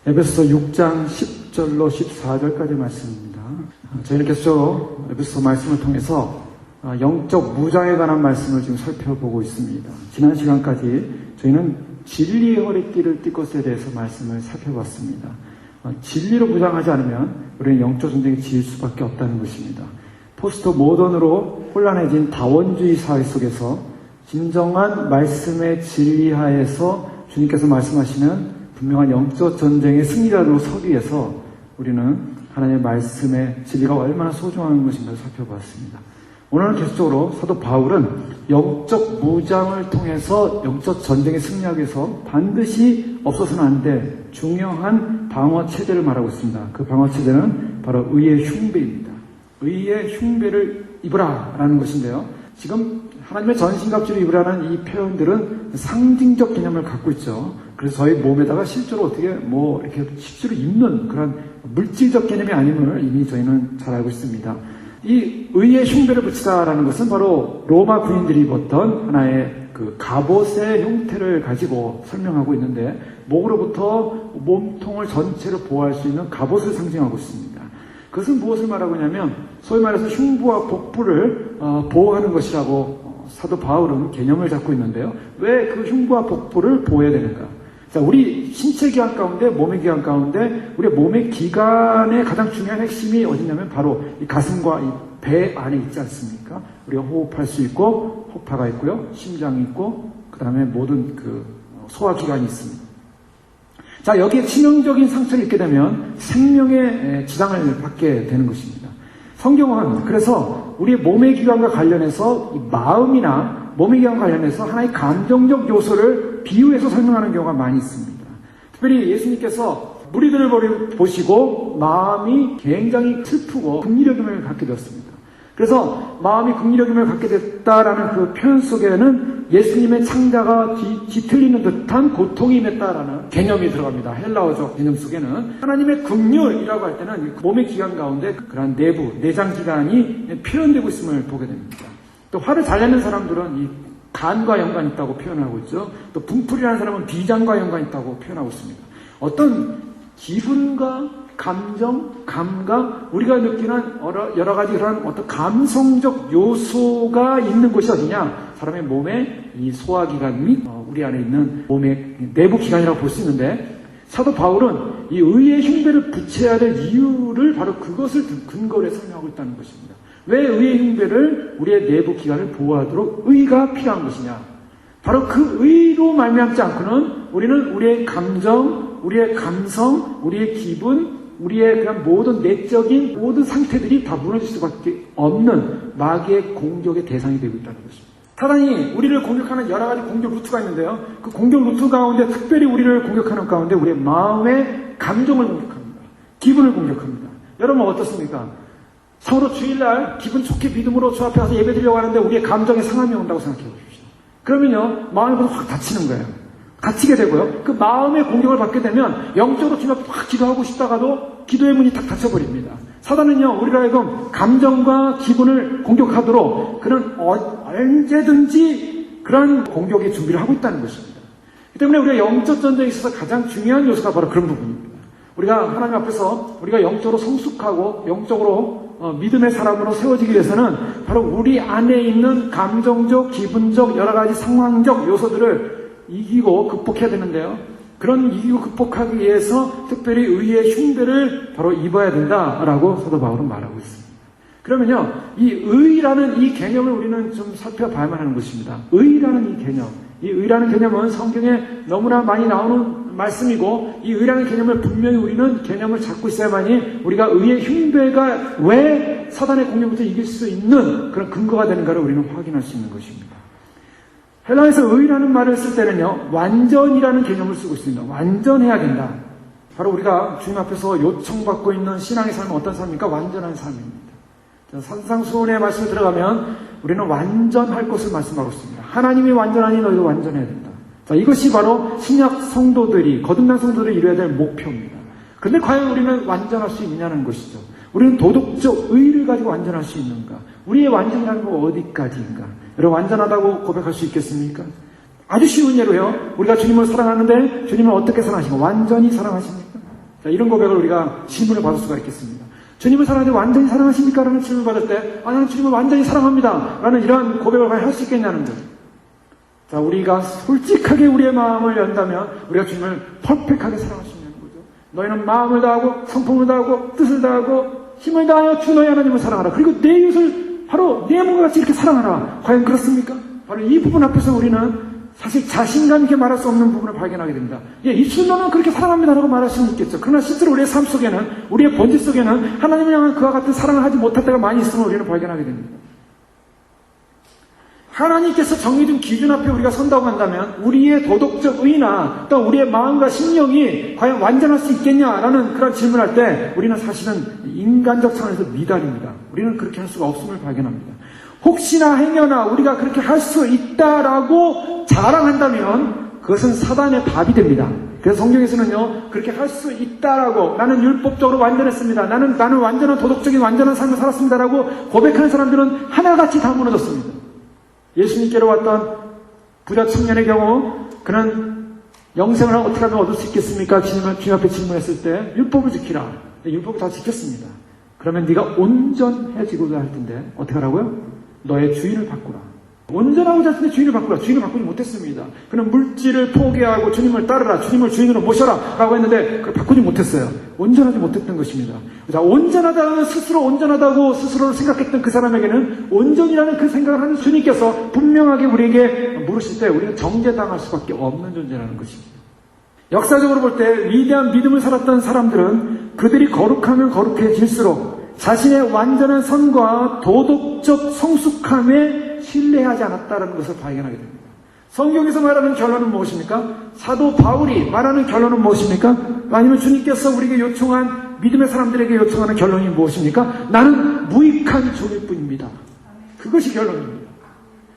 에베소서 6장 10절로 14절까지 말씀입니다. 저희는 계속 에베소서 말씀을 통해서 영적 무장에 관한 말씀을 지금 살펴보고 있습니다. 지난 시간까지 저희는 진리의 허리띠를 띠 것에 대해서 말씀을 살펴봤습니다. 진리로 무장하지 않으면 우리는 영적 전쟁에 지을 수밖에 없다는 것입니다. 포스트 모던으로 혼란해진 다원주의 사회 속에서 진정한 말씀의 진리 하에서 주님께서 말씀하시는 분명한 영적 전쟁의 승리자로 서기 위해서 우리는 하나님의 말씀의 진리가 얼마나 소중한 것인가를 살펴보았습니다. 오늘은 계속적으로 사도 바울은 영적 무장을 통해서 영적 전쟁에 승리하기 위해서 반드시 없어서는 안 될 중요한 방어 체제를 말하고 있습니다. 그 방어 체제는 바로 의의 흉배입니다. 의의 흉배를 입으라 라는 것인데요. 지금 하나님의 전신갑주를 입으라는 이 표현들은 상징적 개념을 갖고 있죠. 그래서 저희 몸에다가 실제로 어떻게 이렇게 실제로 입는 그런 물질적 개념이 아님을 이미 저희는 잘 알고 있습니다. 이 의의 흉배를 붙이다라는 것은 바로 로마 군인들이 입었던 하나의 그 갑옷의 형태를 가지고 설명하고 있는데, 목으로부터 몸통을 전체를 보호할 수 있는 갑옷을 상징하고 있습니다. 그것은 무엇을 말하고 있냐면 소위 말해서 흉부와 복부를 보호하는 것이라고 사도 바울은 개념을 잡고 있는데요. 왜 그 흉부와 복부를 보호해야 되는가? 자, 우리 신체 기관 가운데, 몸의 기관 가운데, 우리 몸의 기관의 가장 중요한 핵심이 어디냐면 바로 이 가슴과 이 배 안에 있지 않습니까? 우리가 호흡할 수 있고, 호파가 있고요, 심장이 있고, 그 다음에 모든 그 소화기관이 있습니다. 자, 여기에 치명적인 상처를 입게 되면 생명의 지장을 받게 되는 것입니다. 성경은 그래서 우리의 몸의 기관과 관련해서 이 마음이나 몸의 기관과 관련해서 하나의 감정적 요소를 비유해서 설명하는 경우가 많이 있습니다. 특별히 예수님께서 무리들을 보시고 마음이 굉장히 슬프고 긍휼여김을 갖게 되었습니다. 그래서 마음이 긍휼여김을 갖게 됐다라는 그 표현 속에는 예수님의 창자가 뒤틀리는 듯한 고통이 임했다라는 개념이 들어갑니다. 헬라어적 개념 속에는 하나님의 긍휼이라고 할 때는 몸의 기관 가운데 그런 내부 내장 기관이 표현되고 있음을 보게 됩니다. 또 화를 잘 내는 사람들은 이 간과 연관이 있다고 표현하고 있죠. 또 분풀이라는 사람은 비장과 연관이 있다고 표현하고 있습니다. 어떤 기분과 감정, 감각, 우리가 느끼는 여러 가지 그런 어떤 감성적 요소가 있는 곳이 어디냐? 사람의 몸의 이 소화기관 및 우리 안에 있는 몸의 내부 기관이라고 볼 수 있는데, 사도 바울은 이 의의 흉배를 붙여야 될 이유를 바로 그것을 근거로 해서 설명하고 있다는 것입니다. 왜 의의 흉배를 우리의 내부 기관을 보호하도록 의가 필요한 것이냐? 바로 그 의로 말미암지 않고는 우리는 우리의 감정, 우리의 감성, 우리의 기분, 우리의 그런 모든 내적인 모든 상태들이 다 무너질 수밖에 없는 마귀의 공격의 대상이 되고 있다는 것입니다. 사단이 우리를 공격하는 여러 가지 공격 루트가 있는데요. 그 공격 루트 가운데 특별히 우리를 공격하는 가운데 우리의 마음의 감정을 공격합니다. 기분을 공격합니다. 여러분 어떻습니까? 서로 주일날 기분 좋게 믿음으로 주 앞에 가서 예배 드리려고 하는데 우리의 감정에 상함이 온다고 생각해 보십시오. 그러면요, 마음이 확 다치는 거예요. 갇히게 되고요. 그 마음의 공격을 받게 되면 영적으로 주님 앞에 확 기도하고 싶다가도 기도의 문이 탁 닫혀버립니다. 사단은요, 우리로 하여금 감정과 기분을 공격하도록 그런 언제든지 그런 공격의 준비를 하고 있다는 것입니다. 그 때문에 우리가 영적 전쟁에 있어서 가장 중요한 요소가 바로 그런 부분입니다. 우리가 하나님 앞에서 우리가 영적으로 성숙하고 영적으로 믿음의 사람으로 세워지기 위해서는 바로 우리 안에 있는 감정적, 기분적, 여러 가지 상황적 요소들을 이기고 극복해야 되는데요. 그런 이기고 극복하기 위해서 특별히 의의 흉배를 바로 입어야 된다라고 사도 바울은 말하고 있습니다. 그러면요, 이 의라는 이 개념을 우리는 좀 살펴봐야만 하는 것입니다. 의라는 이 개념, 이 의라는 개념은 성경에 너무나 많이 나오는 말씀이고, 이 의라는 개념을 분명히 우리는 개념을 잡고 있어야만이 우리가 의의 흉배가 왜 사단의 공격부터 이길 수 있는 그런 근거가 되는가를 우리는 확인할 수 있는 것입니다. 헬라에서 의라는 말을 쓸 때는요, 완전이라는 개념을 쓰고 있습니다. 완전해야 된다. 바로 우리가 주님 앞에서 요청받고 있는 신앙의 삶은 어떤 삶입니까? 완전한 삶입니다. 산상수훈의 말씀을 들어가면 우리는 완전할 것을 말씀하고 있습니다. 하나님이 완전하니 너희도 완전해야 된다. 자, 이것이 바로 신약 성도들이, 거듭난 성도들이 이루어야 될 목표입니다. 그런데 과연 우리는 완전할 수 있느냐는 것이죠. 우리는 도덕적 의의를 가지고 완전할 수 있는가? 우리의 완전이라는 건 어디까지인가? 여러분, 완전하다고 고백할 수 있겠습니까? 아주 쉬운 예로요. 우리가 주님을 사랑하는데 주님을 어떻게 사랑하십니까? 완전히 사랑하십니까? 자, 이런 고백을 우리가 질문을 받을 수가 있겠습니다. 주님을 사랑하는데 완전히 사랑하십니까? 라는 질문을 받을 때, 나는 주님을 완전히 사랑합니다. 라는 이러한 고백을 과연 할 수 있겠냐는 거예요. 자, 우리가 솔직하게 우리의 마음을 연다면 우리가 주님을 퍼펙트하게 사랑할 수 있는 거죠. 너희는 마음을 다하고 성품을 다하고 뜻을 다하고 힘을 다하여 주 너희 하나님을 사랑하라. 그리고 내 이웃을 바로 내 몸과 같이 이렇게 사랑하라. 과연 그렇습니까? 바로 이 부분 앞에서 우리는 사실 자신감 있게 말할 수 없는 부분을 발견하게 됩니다. 예, 입술로는 그렇게 사랑합니다라고 말할 수는 있겠죠. 그러나 실제로 우리의 삶 속에는, 우리의 본질 속에는 하나님을 향한 그와 같은 사랑을 하지 못할 때가 많이 있음을 우리는 발견하게 됩니다. 하나님께서 정해준 기준 앞에 우리가 선다고 한다면 우리의 도덕적 의나 또 우리의 마음과 심령이 과연 완전할 수 있겠냐라는 그런 질문을 할 때 우리는 사실은 인간적 차원에서 미달입니다. 우리는 그렇게 할 수가 없음을 발견합니다. 혹시나 행여나 우리가 그렇게 할 수 있다라고 자랑한다면 그것은 사단의 답이 됩니다. 그래서 성경에서는요, 그렇게 할 수 있다라고, 나는 율법적으로 완전했습니다. 나는 완전한 도덕적인 완전한 삶을 살았습니다라고 고백하는 사람들은 하나같이 다 무너졌습니다. 예수님께로 왔던 부자 청년의 경우, 그는 영생을 어떻게 하면 얻을 수 있겠습니까? 주님 앞에 질문했을 때 율법을 지키라. 율법을 다 지켰습니다. 그러면 네가 온전해지고자 할 텐데 어떻게 하라고요? 너의 주인을 바꾸라. 온전하고자 할 텐데 주인을 바꾸라. 주인을 바꾸지 못했습니다. 그는 물질을 포기하고 주님을 따르라. 주님을 주인으로 모셔라. 라고 했는데 그걸 바꾸지 못했어요. 온전하지 못했던 것입니다. 자, 온전하다는 스스로 온전하다고 스스로를 생각했던 그 사람에게는 온전이라는 그 생각을 하는 주님께서 분명하게 우리에게 물으실 때 우리는 정죄당할 수밖에 없는 존재라는 것입니다. 역사적으로 볼 때 위대한 믿음을 살았던 사람들은 그들이 거룩하면 거룩해질수록 자신의 완전한 선과 도덕적 성숙함에 신뢰하지 않았다는 것을 발견하게 됩니다. 성경에서 말하는 결론은 무엇입니까? 사도 바울이 말하는 결론은 무엇입니까? 아니면 주님께서 우리에게 요청한 믿음의 사람들에게 요청하는 결론이 무엇입니까? 나는 무익한 종일 뿐입니다. 그것이 결론입니다.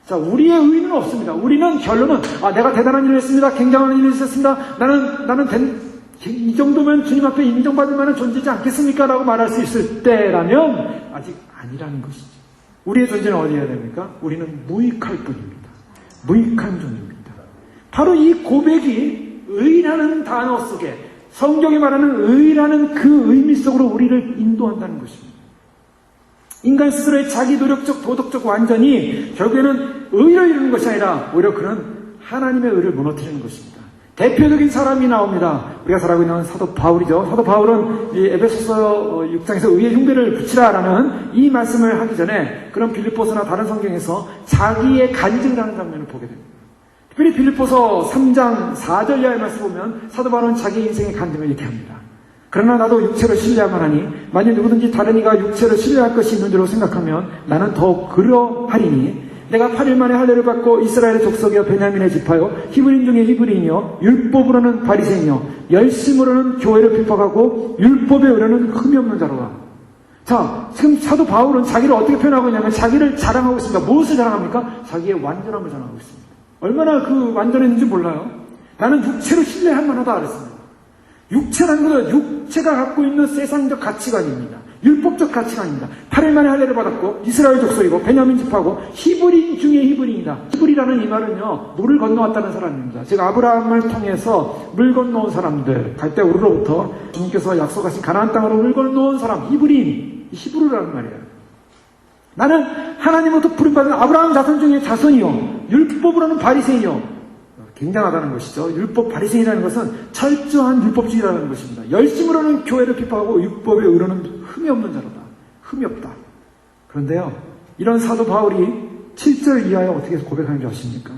자, 우리의 의의는 없습니다. 우리는 결론은 내가 대단한 일을 했습니다. 굉장한 일을 했습니다. 나는 이 정도면 주님 앞에 인정받을 만한 존재지 않겠습니까? 라고 말할 수 있을 때라면 아직 아니라는 것이죠. 우리의 존재는 어디여야 됩니까? 우리는 무익할 뿐입니다. 무익한 존재입니다. 바로 이 고백이 의라는 단어 속에 성경이 말하는 의라는 그 의미 속으로 우리를 인도한다는 것입니다. 인간 스스로의 자기 노력적 도덕적 완전이 결국에는 의를 이루는 것이 아니라 오히려 그는 하나님의 의를 무너뜨리는 것입니다. 대표적인 사람이 나옵니다. 우리가 잘 알고 있는 사도 바울이죠. 사도 바울은 이 에베소서 6장에서 의의 흉배를 붙이라라는 이 말씀을 하기 전에 그런 빌립보서나 다른 성경에서 자기의 간증을 하는 장면을 보게 됩니다. 특별히 빌립보서 3장 4절 이하의 말씀 보면 사도 바울은 자기 인생의 간증을 이렇게 합니다. 그러나 나도 육체를 신뢰하만 하니 만일 누구든지 다른 이가 육체를 신뢰할 것이 있는 줄로 생각하면 나는 더욱 그러하리니 내가 8일 만에 할례를 받고 이스라엘의 족속이여 베냐민의 지파요 히브리인 중에 히브리인이요 율법으로는 바리새인이요 열심으로는 교회를 핍박하고 율법에 의뢰는 흠이 없는 자로라. 자, 지금 사도 바울은 자기를 어떻게 표현하고 있냐면 자기를 자랑하고 있습니다. 무엇을 자랑합니까? 자기의 완전함을 자랑하고 있습니다. 얼마나 그 완전했는지 몰라요. 나는 육체를 신뢰할 만하다 그랬습니다. 육체라는 것은 육체가 갖고 있는 세상적 가치관입니다. 율법적 가치관입니다. 8일 만에 할례를 받았고 이스라엘 족속이고 베냐민 지파고 히브리인 중에 히브리인이다. 히브리라는 이 말은요, 물을 건너왔다는 사람입니다. 즉 아브라함을 통해서 물 건너온 사람들, 갈대 우르로부터 주님께서 약속하신 가나안 땅으로 물 건너온 사람, 히브리인, 히브리라는 말이에요. 나는 하나님으로부터 부름받은 아브라함 자손 중에 자손이요 율법으로는 바리새인이요. 굉장하다는 것이죠. 율법 바리새인이라는 것은 철저한 율법주의라는 것입니다. 열심으로는 교회를 핍박하고 율법에 의로는 흠이 없는 자로다. 흠이 없다. 그런데요, 이런 사도 바울이 7절 이하에 어떻게 고백하는 줄 아십니까?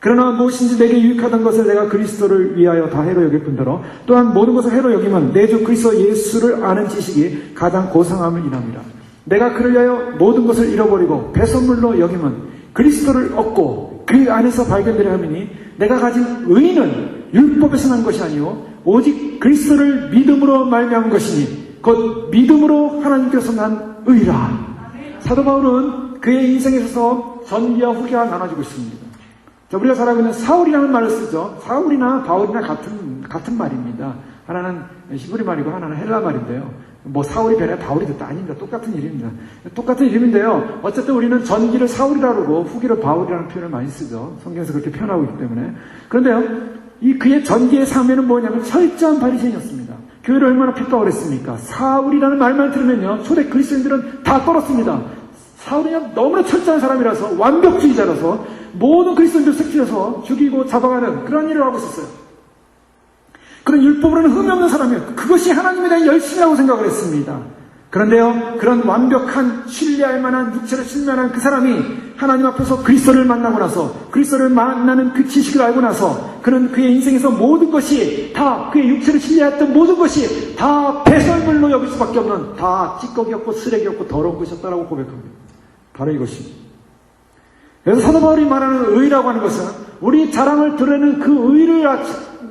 그러나 무엇인지 내게 유익하던 것을 내가 그리스도를 위하여 다 해로 여길 뿐더러 또한 모든 것을 해로 여기면 내 주 그리스도 예수를 아는 지식이 가장 고상함을 인함이라. 내가 그를 위하여 모든 것을 잃어버리고 배설물로 여기면 그리스도를 얻고 그 안에서 발견되려 함이니 내가 가진 의는 율법에서 난 것이 아니요 오직 그리스도를 믿음으로 말미암은 것이니 곧 믿음으로 하나님께서 난 의라. 사도 바울은 그의 인생에 있어서 전기와 후기가 나눠지고 있습니다. 자, 우리가 잘 알고 있는 사울이라는 말을 쓰죠. 사울이나 바울이나 같은 말입니다. 하나는 히브리 말이고 하나는 헬라 말인데요. 뭐 사울이 변해 바울이 됐다 아닙니다. 똑같은 일입니다. 똑같은 이름인데요. 어쨌든 우리는 전기를 사울이라고 그러고 후기를 바울이라는 표현을 많이 쓰죠. 성경에서 그렇게 표현하고 있기 때문에. 그런데요, 그의 전기의 삶에는 뭐냐면 철저한 바리새인이었습니다. 교회를 얼마나 핍박을 했습니까? 사울이라는 말만 들으면요, 초대 그리스도인들은 다 떨었습니다. 사울이 너무나 철저한 사람이라서, 완벽주의자라서 모든 그리스도인들 색출해서 죽이고 잡아가는 그런 일을 하고 있었어요. 그런 율법으로는 흠이 없는 사람이에요. 그것이 하나님에 대한 열심이라고 생각을 했습니다. 그런데요, 그런 완벽한 신뢰할 만한 육체를 신뢰하는 그 사람이 하나님 앞에서 그리스도를 만나고 나서, 그리스도를 만나는 그 지식을 알고 나서 그는 그의 인생에서 모든 것이 다, 그의 육체를 신뢰했던 모든 것이 다 배설물로 여길 수밖에 없는, 다 찌꺼기였고 쓰레기였고 더러운 것이었다라고 고백합니다. 바로 이것입니다. 그래서 사도 바울이 말하는 의라고 하는 것은 우리 자랑을 드러내는 그 의를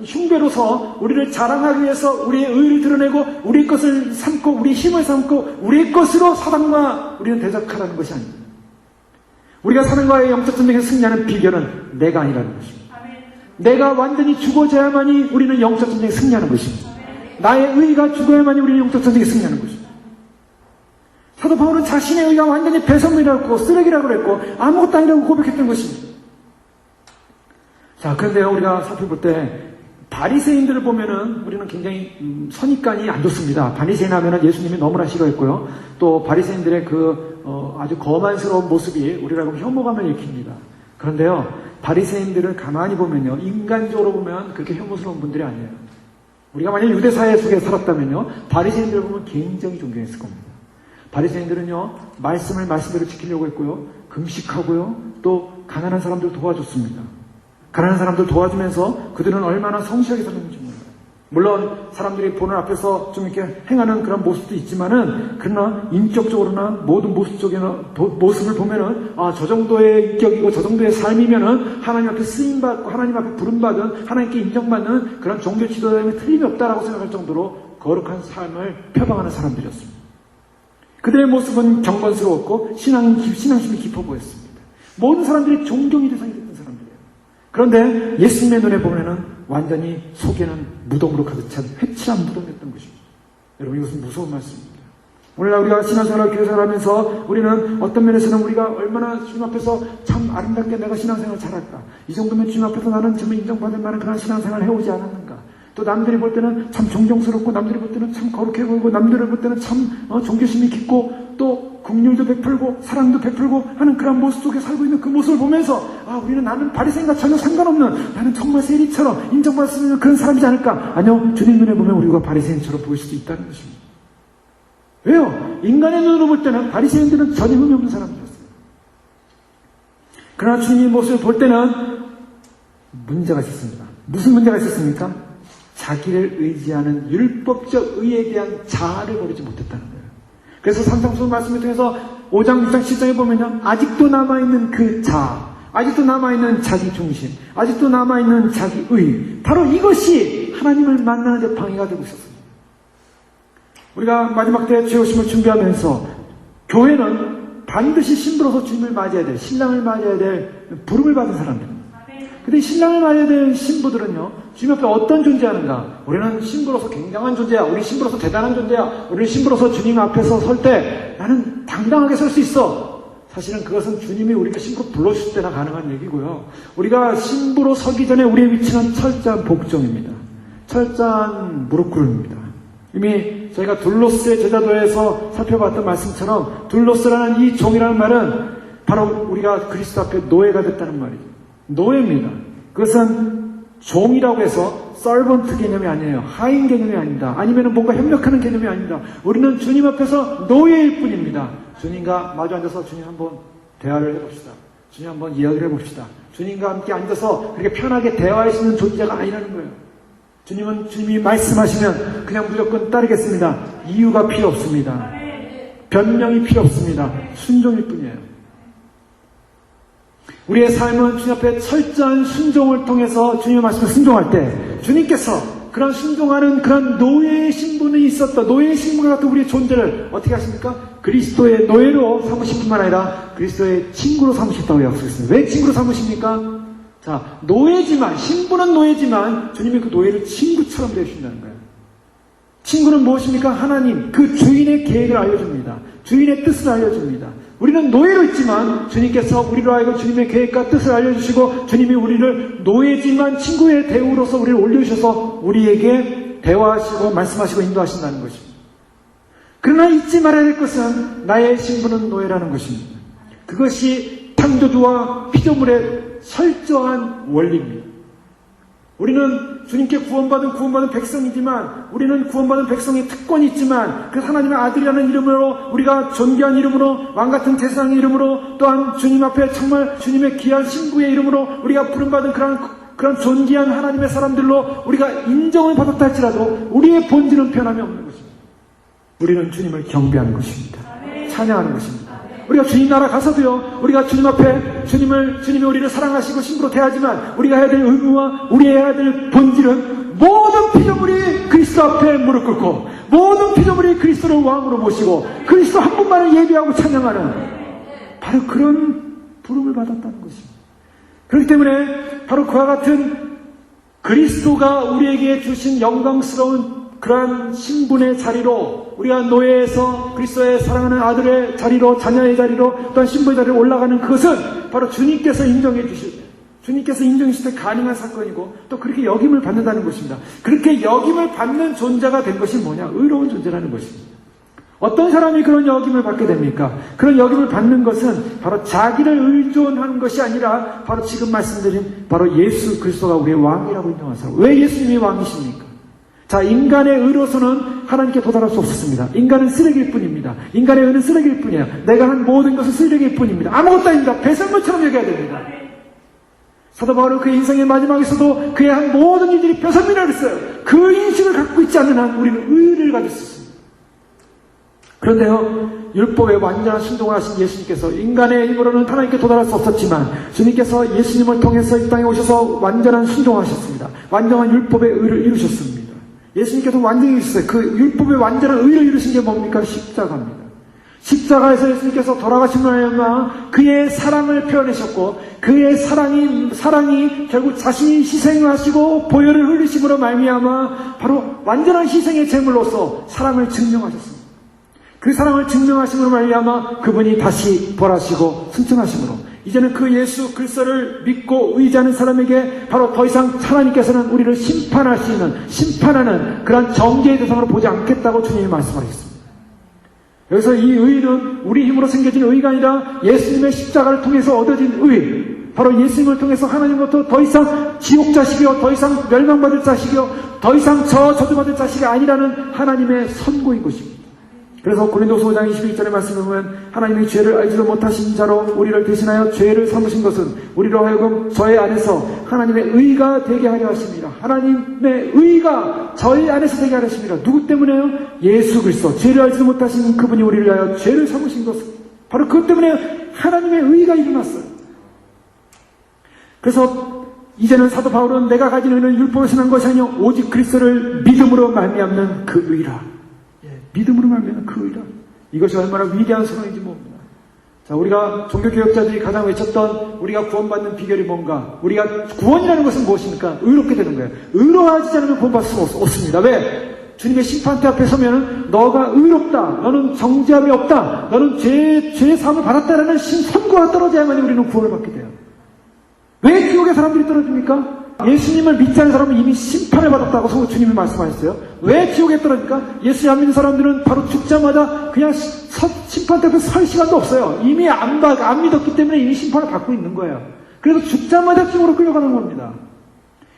흉배로서 우리를 자랑하기 위해서 우리의 의를 드러내고 우리 것을 삼고 우리의 힘을 삼고 우리의 것으로 사단과 우리는 대적하라는 것이 아닙니다. 우리가 사단과의 영적 전쟁에서 승리하는 비결은 내가 아니라는 것입니다. 내가 완전히 죽어져야만이 우리는 영적 전쟁에 승리하는 것입니다. 나의 의가 죽어야만이 우리는 영적 전쟁에 승리하는 것입니다. 사도 바울은 자신의 의가 완전히 배설물이라고 했고 쓰레기라고 그랬고 아무것도 아니라고 고백했던 것입니다. 자, 그런데요, 우리가 살펴볼 때 바리새인들을 보면은 우리는 굉장히 선입관이 안 좋습니다. 바리새인 하면은 예수님이 너무나 싫어했고요. 또 바리새인들의 아주 거만스러운 모습이 우리라고 혐오감을 일으킵니다. 그런데요, 바리새인들을 가만히 보면요, 인간적으로 보면 그렇게 혐오스러운 분들이 아니에요. 우리가 만약 유대 사회 속에 살았다면요, 바리새인들을 보면 굉장히 존경했을 겁니다. 바리새인들은요, 말씀대로 지키려고 했고요, 금식하고요, 또 가난한 사람들 도와줬습니다. 가난한 사람들 도와주면서 그들은 얼마나 성실하게 살았는지 몰라요. 물론 사람들이 보는 앞에서 좀 이렇게 행하는 그런 모습도 있지만은, 그러나 인격적으로나 모든 모습을 보면은 저 정도의 인격이고 저 정도의 삶이면은 하나님 앞에 쓰임받고 하나님 앞에 부름받은, 하나님께 인정받는 그런 종교 지도자님이 틀림이 없다라고 생각할 정도로 거룩한 삶을 표방하는 사람들이었습니다. 그들의 모습은 경건스러웠고 신앙심이 깊어 보였습니다. 모든 사람들이 존경의 대상이 됐던 사람들이에요. 그런데 예수님의 눈에 보면은 완전히 속에는 무덤으로 가득 찬 회칠한 무덤이었던 것입니다. 여러분, 이것은 무서운 말씀입니다. 오늘날 우리가 신앙생활, 교회생활 하면서 우리는 어떤 면에서는 우리가 얼마나 주님 앞에서 참 아름답게 내가 신앙생활 잘할까, 이 정도면 주님 앞에서 나는 정말 인정받을 만한 그런 신앙생활을 해오지 않았는가, 또 남들이 볼 때는 참 존경스럽고 남들이 볼 때는 참 거룩해 보이고 남들이 볼 때는 참 존경심이 깊고 또 긍휼도 베풀고 사랑도 베풀고 하는 그런 모습 속에 살고 있는 그 모습을 보면서 우리는 나는 바리새인과 전혀 상관없는, 나는 정말 세리처럼 인정받을 수 있는 그런 사람이지 않을까? 아니요, 주님 눈에 보면 우리가 바리새인처럼 보일 수도 있다는 것입니다. 왜요? 인간의 눈으로 볼 때는 바리새인들은 전혀 의미 없는 사람들이었어요. 그러나 주님의 모습을 볼 때는 문제가 있었습니다. 무슨 문제가 있었습니까? 자기를 의지하는 율법적 의에 대한 자아를 버리지 못했다는 거예요. 그래서 산상수 말씀을 통해서 5장, 6장, 7장에 보면요, 아직도 남아있는 그 자아, 아직도 남아있는 자기 중심, 아직도 남아있는 자기 의, 바로 이것이 하나님을 만나는 데 방해가 되고 있었습니다. 우리가 마지막 때 죄오심을 준비하면서 교회는 반드시 신부로서 주님을 맞이해야 될, 신랑을 맞이해야 될 부름을 받은 사람들입니다. 근데 신랑을 맞이해야 될 신부들은요, 주님 앞에 어떤 존재하는가? 우리는 신부로서 굉장한 존재야. 우리 신부로서 대단한 존재야. 우리 신부로서 주님 앞에서 설 때 나는 당당하게 설 수 있어. 사실은 그것은 주님이 우리가 신부로 불러주실 때나 가능한 얘기고요. 우리가 신부로 서기 전에 우리의 위치는 철저한 복종입니다. 철저한 무릎 꿇음입니다. 이미 저희가 둘로스의 제자도에서 살펴봤던 말씀처럼 둘로스라는 이 종이라는 말은 바로 우리가 그리스도 앞에 노예가 됐다는 말이죠. 노예입니다. 그것은 종이라고 해서 서번트 개념이 아니에요. 하인 개념이 아닙니다. 아니면 뭔가 협력하는 개념이 아닙니다. 우리는 주님 앞에서 노예일 뿐입니다. 주님과 마주 앉아서 주님 한번 대화를 해봅시다. 주님 한번 이야기를 해봅시다. 주님과 함께 앉아서 그렇게 편하게 대화할 수 있는 존재가 아니라는 거예요. 주님은 주님이 말씀하시면 그냥 무조건 따르겠습니다. 이유가 필요 없습니다. 변명이 필요 없습니다. 순종일 뿐이에요. 우리의 삶은 주님 앞에 철저한 순종을 통해서 주님의 말씀을 순종할 때 주님께서 그런 순종하는 그런 노예의 신분이 있었다. 노예의 신분과 같은 우리의 존재를 어떻게 하십니까? 그리스도의 노예로 삼으실 뿐만 아니라 그리스도의 친구로 삼으셨다고 약속했습니다. 왜 친구로 삼으십니까? 자, 노예지만, 신부는 노예지만 주님이 그 노예를 친구처럼 대해주신다는 거예요. 친구는 무엇입니까? 하나님, 그 주인의 계획을 알려줍니다. 주인의 뜻을 알려줍니다. 우리는 노예로 있지만 주님께서 우리로 하여금 주님의 계획과 뜻을 알려주시고 주님이 우리를 노예지만 친구의 대우로서 우리를 올려주셔서 우리에게 대화하시고 말씀하시고 인도하신다는 것입니다. 그러나 잊지 말아야 될 것은 나의 신분은 노예라는 것입니다. 그것이 창조주와 피조물의 철저한 원리입니다. 우리는 주님께 구원받은 백성이지만 우리는 구원받은 백성의 특권이 있지만 그 하나님의 아들이라는 이름으로 우리가 존귀한 이름으로 왕같은 제사장의 이름으로 또한 주님 앞에 정말 주님의 귀한 신부의 이름으로 우리가 부름받은 그런 존귀한 하나님의 사람들로 우리가 인정을 받았다 할지라도 우리의 본질은 변함이 없는 것입니다. 우리는 주님을 경배하는 것입니다. 찬양하는 것입니다. 우리가 주님 나라 가서도요, 우리가 주님 앞에 주님이 우리를 사랑하시고 신부로 대하지만 우리가 해야 될 의무와 우리 해야 될 본질은 모든 피조물이 그리스도 앞에 무릎 꿇고 모든 피조물이 그리스도를 왕으로 모시고 그리스도 한 분만을 예배하고 찬양하는 바로 그런 부름을 받았다는 것입니다. 그렇기 때문에 바로 그와 같은 그리스도가 우리에게 주신 영광스러운 그러한 신분의 자리로 우리가 노예에서 그리스도의 사랑하는 아들의 자리로 자녀의 자리로 또한 신부의 자리로 올라가는 그것은 바로 주님께서 인정해 주실 주님께서 인정해 주실 때 가능한 사건이고 또 그렇게 역임을 받는다는 것입니다. 그렇게 역임을 받는 존재가 된 것이 뭐냐? 의로운 존재라는 것입니다. 어떤 사람이 그런 역임을 받게 됩니까? 그런 역임을 받는 것은 바로 자기를 의존하는 것이 아니라 바로 지금 말씀드린 바로 예수 그리스도가 우리의 왕이라고 인정하는 사람. 왜 예수님이 왕이십니까? 자, 인간의 의로서는 하나님께 도달할 수 없었습니다. 인간은 쓰레기일 뿐입니다. 인간의 의는 쓰레기일 뿐이에요. 내가 한 모든 것은 쓰레기일 뿐입니다. 아무것도 아닙니다. 배설물처럼 여겨야 됩니다. 사도 바울은 그의 인생의 마지막에서도 그의 한 모든 일들이 배설물이라고 했어요. 그 인식을 갖고 있지 않는 한 우리는 의를 가질 수 있습니다. 그런데요, 율법에 완전한 순종을 하신 예수님께서 인간의 힘으로는 하나님께 도달할 수 없었지만 주님께서 예수님을 통해서 이 땅에 오셔서 완전한 순종하셨습니다. 완전한 율법의 의를 이루셨습니다. 예수님께서 완전히 이루셨어요. 그 율법의 완전한 의를 이루신 게 뭡니까? 십자가입니다. 십자가에서 예수님께서 돌아가심으로 하여금 그의 사랑을 표현하셨고 그의 사랑이 결국 자신이 희생을 하시고 보혈을 흘리심으로 말미암아 바로 완전한 희생의 제물로서 사랑을 증명하셨습니다. 그 사랑을 증명하심으로 말미암아 그분이 다시 벌하시고 승천하심으로 이제는 그 예수 그리스도를 믿고 의지하는 사람에게 바로 더 이상 하나님께서는 우리를 심판하는 그런 정죄의 대상으로 보지 않겠다고 주님이 말씀하셨습니다. 여기서 이 의는 우리 힘으로 생겨진 의가 아니라 예수님의 십자가를 통해서 얻어진 의, 바로 예수님을 통해서 하나님으로부터 더 이상 지옥 자식이요, 더 이상 멸망받을 자식이요, 더 이상 저주받을 자식이 아니라는 하나님의 선고인 것입니다. 그래서 고린도서 5장 21절의 말씀을 보면 하나님이 죄를 알지도 못하신 자로 우리를 대신하여 죄를 삼으신 것은 우리로 하여금 저의 안에서 하나님의 의가 되게 하려 하십니다. 하나님의 의가 저희 안에서 되게 하려 하십니다. 누구 때문에요? 예수 그리스도. 죄를 알지도 못하신 그분이 우리를 위하여 죄를 삼으신 것은 바로 그것 때문에 하나님의 의가 일어났어요. 그래서 이제는 사도 바울은 내가 가진 의는 율법에서 난 것이 아니요 오직 그리스도를 믿음으로 말미암는 그 의라. 믿음으로 말미암는 그 의라. 이것이 얼마나 위대한 선언인지 모릅니다. 자, 우리가 종교개혁자들이 가장 외쳤던 우리가 구원받는 비결이 뭔가? 우리가 구원이라는 것은 무엇입니까? 의롭게 되는 거예요. 의로워지지 않으면 구원받을 수 없습니다. 왜? 주님의 심판대 앞에 서면은 너가 의롭다. 너는 정죄함이 없다. 너는 죄의 사함을 받았다라는 선고가 떨어져야만 우리는 구원을 받게 돼요. 왜 지옥의 사람들이 떨어집니까? 예수님을 믿지 않는 사람은 이미 심판을 받았다고 주님이 말씀하셨어요. 왜 지옥에 떨어질까? 예수 안 믿는 사람들은 바로 죽자마자 그냥 심판대 앞에 설 시간도 없어요. 이미 안 믿었기 때문에 이미 심판을 받고 있는 거예요. 그래서 죽자마자 지옥으로 끌려가는 겁니다.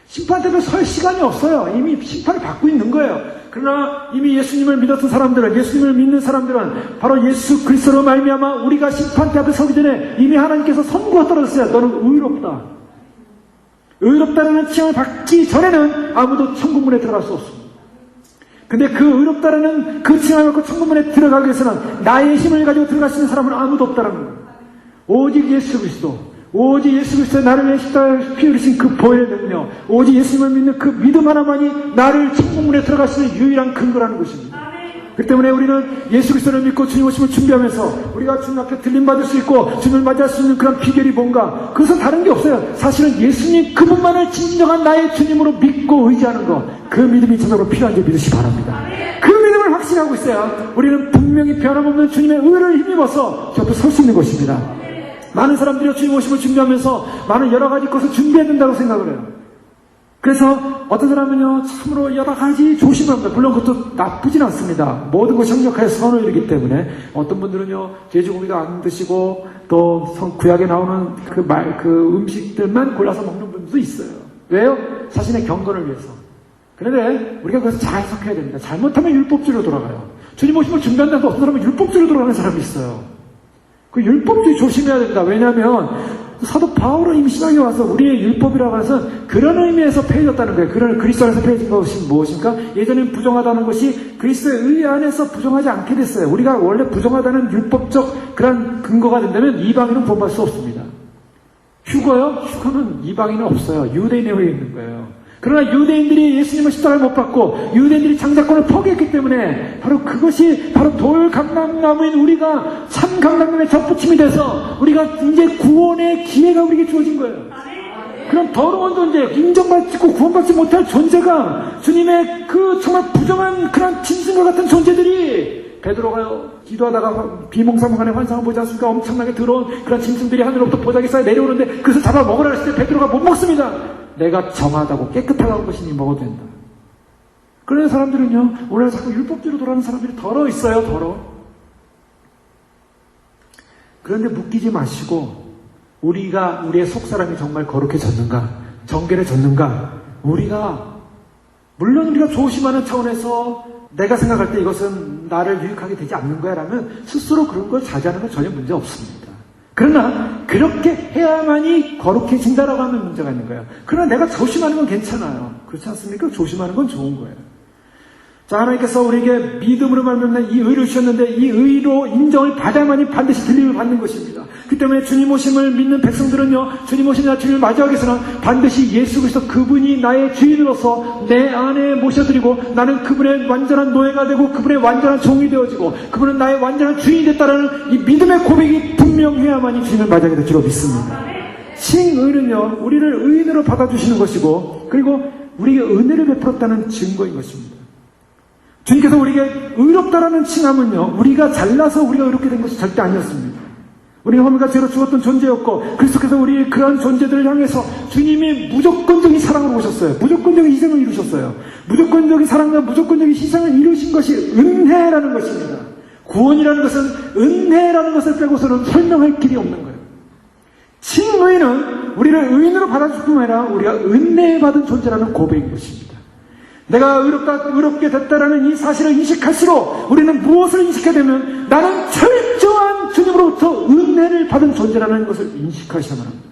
심판대 앞에 설 시간이 없어요. 이미 심판을 받고 있는 거예요. 그러나 이미 예수님을 믿었던 사람들은, 예수님을 믿는 사람들은 바로 예수 그리스도로 말미암아 우리가 심판대 앞에 서기 전에 이미 하나님께서 선고가 떨어졌어요. 너는 의롭다. 의롭다라는 칭함을 받기 전에는 아무도 천국문에 들어갈 수 없습니다. 근데 그 의롭다라는 그 칭함을 받고 천국문에 들어가기 위해서는 나의 힘을 가지고 들어갈 수 있는 사람은 아무도 없다라는 거예요. 오직 예수 그리스도, 오직 예수 그리스도의 나를 위해 십자가에 피 흘리신 그 보혈의 능력, 오직 예수님을 믿는 그 믿음 하나만이 나를 천국문에 들어갈 수 있는 유일한 근거라는 것입니다. 그렇기 때문에 우리는 예수 그리스도를 믿고 주님 오심을 준비하면서 우리가 주님 앞에 들림받을 수 있고 주님을 맞이할 수 있는 그런 비결이 뭔가? 그것은 다른 게 없어요. 사실은 예수님 그분만을 진정한 나의 주님으로 믿고 의지하는 것, 그 믿음이 저절로 필요한 줄 믿으시기 바랍니다. 그 믿음을 확실히 확신하고 있어야 우리는 분명히 변함없는 주님의 의를 힘입어서 곁에 설 수 있는 것입니다. 많은 사람들이 주님 오심을 준비하면서 많은 여러 가지 것을 준비해야 된다고 생각을 해요. 그래서 어떤 사람은요, 참으로 여러 가지 조심합니다. 물론 그것도 나쁘진 않습니다. 모든 것이 협력하여 선을 이루기 때문에. 어떤 분들은요, 돼지고기도 안 드시고 또 구약에 나오는 그 음식들만 골라서 먹는 분들도 있어요. 왜요? 자신의 경건을 위해서. 그런데 우리가 그것을 잘 해석해야 됩니다. 잘못하면 율법주의로 돌아가요. 주님 오심을 준비한다는데 어떤 사람은 율법주의로 돌아가는 사람이 있어요. 그 율법주의 조심해야 됩니다. 왜냐하면 사도 바울은 이미 신앙에 와서 우리의 율법이라고 해서 그런 의미에서 폐해졌다는 거예요. 그런 그리스도 안에서 폐해진 것이 무엇입니까? 예전엔 부정하다는 것이 그리스도의 의 안에서 부정하지 않게 됐어요. 우리가 원래 부정하다는 율법적 그런 근거가 된다면 이방인은 본받을 수 없습니다. 휴거요? 휴거는 이방인은 없어요. 유대인에 의해 있는 거예요. 그러나 유대인들이 예수님을 십자가에 못 박고 유대인들이 장자권을 포기했기 때문에 바로 그것이 바로 돌감람나무인 우리가 참 감람나무에 접붙임이 돼서 우리가 이제 구원의 기회가 우리에게 주어진 거예요. 그럼 더러운 존재, 인정받지 구원받지 못할 존재가 주님의 그 정말 부정한 그런 짐승과 같은 존재들이 베드로가요 기도하다가 비몽사몽간의 환상을 보지 않습니까? 엄청나게 더러운 그런 짐승들이 하늘로부터 보자기 쌓여 내려오는데 그것을 잡아 먹으라 했을 때 베드로가 못 먹습니다. 내가 정하다고 깨끗하다고 것이니 먹어도 된다. 그런 사람들은요, 오늘 자꾸 율법주의로 돌아가는 사람들이 더러 있어요, 더러. 그런데 묶이지 마시고, 우리의 속사람이 정말 거룩해졌는가, 정결해졌는가, 물론 우리가 조심하는 차원에서 내가 생각할 때 이것은 나를 유익하게 되지 않는 거야 라면 스스로 그런 걸 자제하는 건 전혀 문제 없습니다. 그러나 그렇게 해야만이 거룩해진다라고 하는 문제가 있는 거예요. 그러나 내가 조심하는 건 괜찮아요. 그렇지 않습니까? 조심하는 건 좋은 거예요. 자, 하나님께서 우리에게 믿음으로 말미암아 이 의를 주셨는데 이 의로 인정을 받아야만이 반드시 들림을 받는 것입니다. 그 때문에 주님 오심을 믿는 백성들은요, 주님 오심이나 주님을 맞이하기 위해서는 반드시 예수 그리스도 그분이 나의 주인으로서 내 안에 모셔드리고 나는 그분의 완전한 노예가 되고 그분의 완전한 종이 되어지고 그분은 나의 완전한 주인이 됐다는 이 믿음의 고백이 분명해야만이 주님을 맞이하게 될 줄로 믿습니다. 칭의는요, 우리를 의인으로 받아주시는 것이고 그리고 우리에게 은혜를 베풀었다는 증거인 것입니다. 주님께서 우리에게 의롭다라는 칭함은요, 우리가 잘나서 우리가 의롭게 된 것이 절대 아니었습니다. 우리가 허물과 죄로 죽었던 존재였고 그리스도께서 우리 그런 존재들을 향해서 주님이 무조건적인 사랑으로 오셨어요. 무조건적인 희생을 이루셨어요. 무조건적인 사랑과 무조건적인 희생을 이루신 것이 은혜라는 것입니다. 구원이라는 것은 은혜라는 것을 빼고서는 설명할 길이 없는 거예요. 칭의는 우리를 의인으로 받아줄 뿐만 아니라 우리가 은혜 받은 존재라는 고백인 것입니다. 내가 의롭게 됐다라는 이 사실을 인식할수록 우리는 무엇을 인식해야 되면 나는 철저한 주님으로부터 은혜를 받은 존재라는 것을 인식하셔야만 합니다.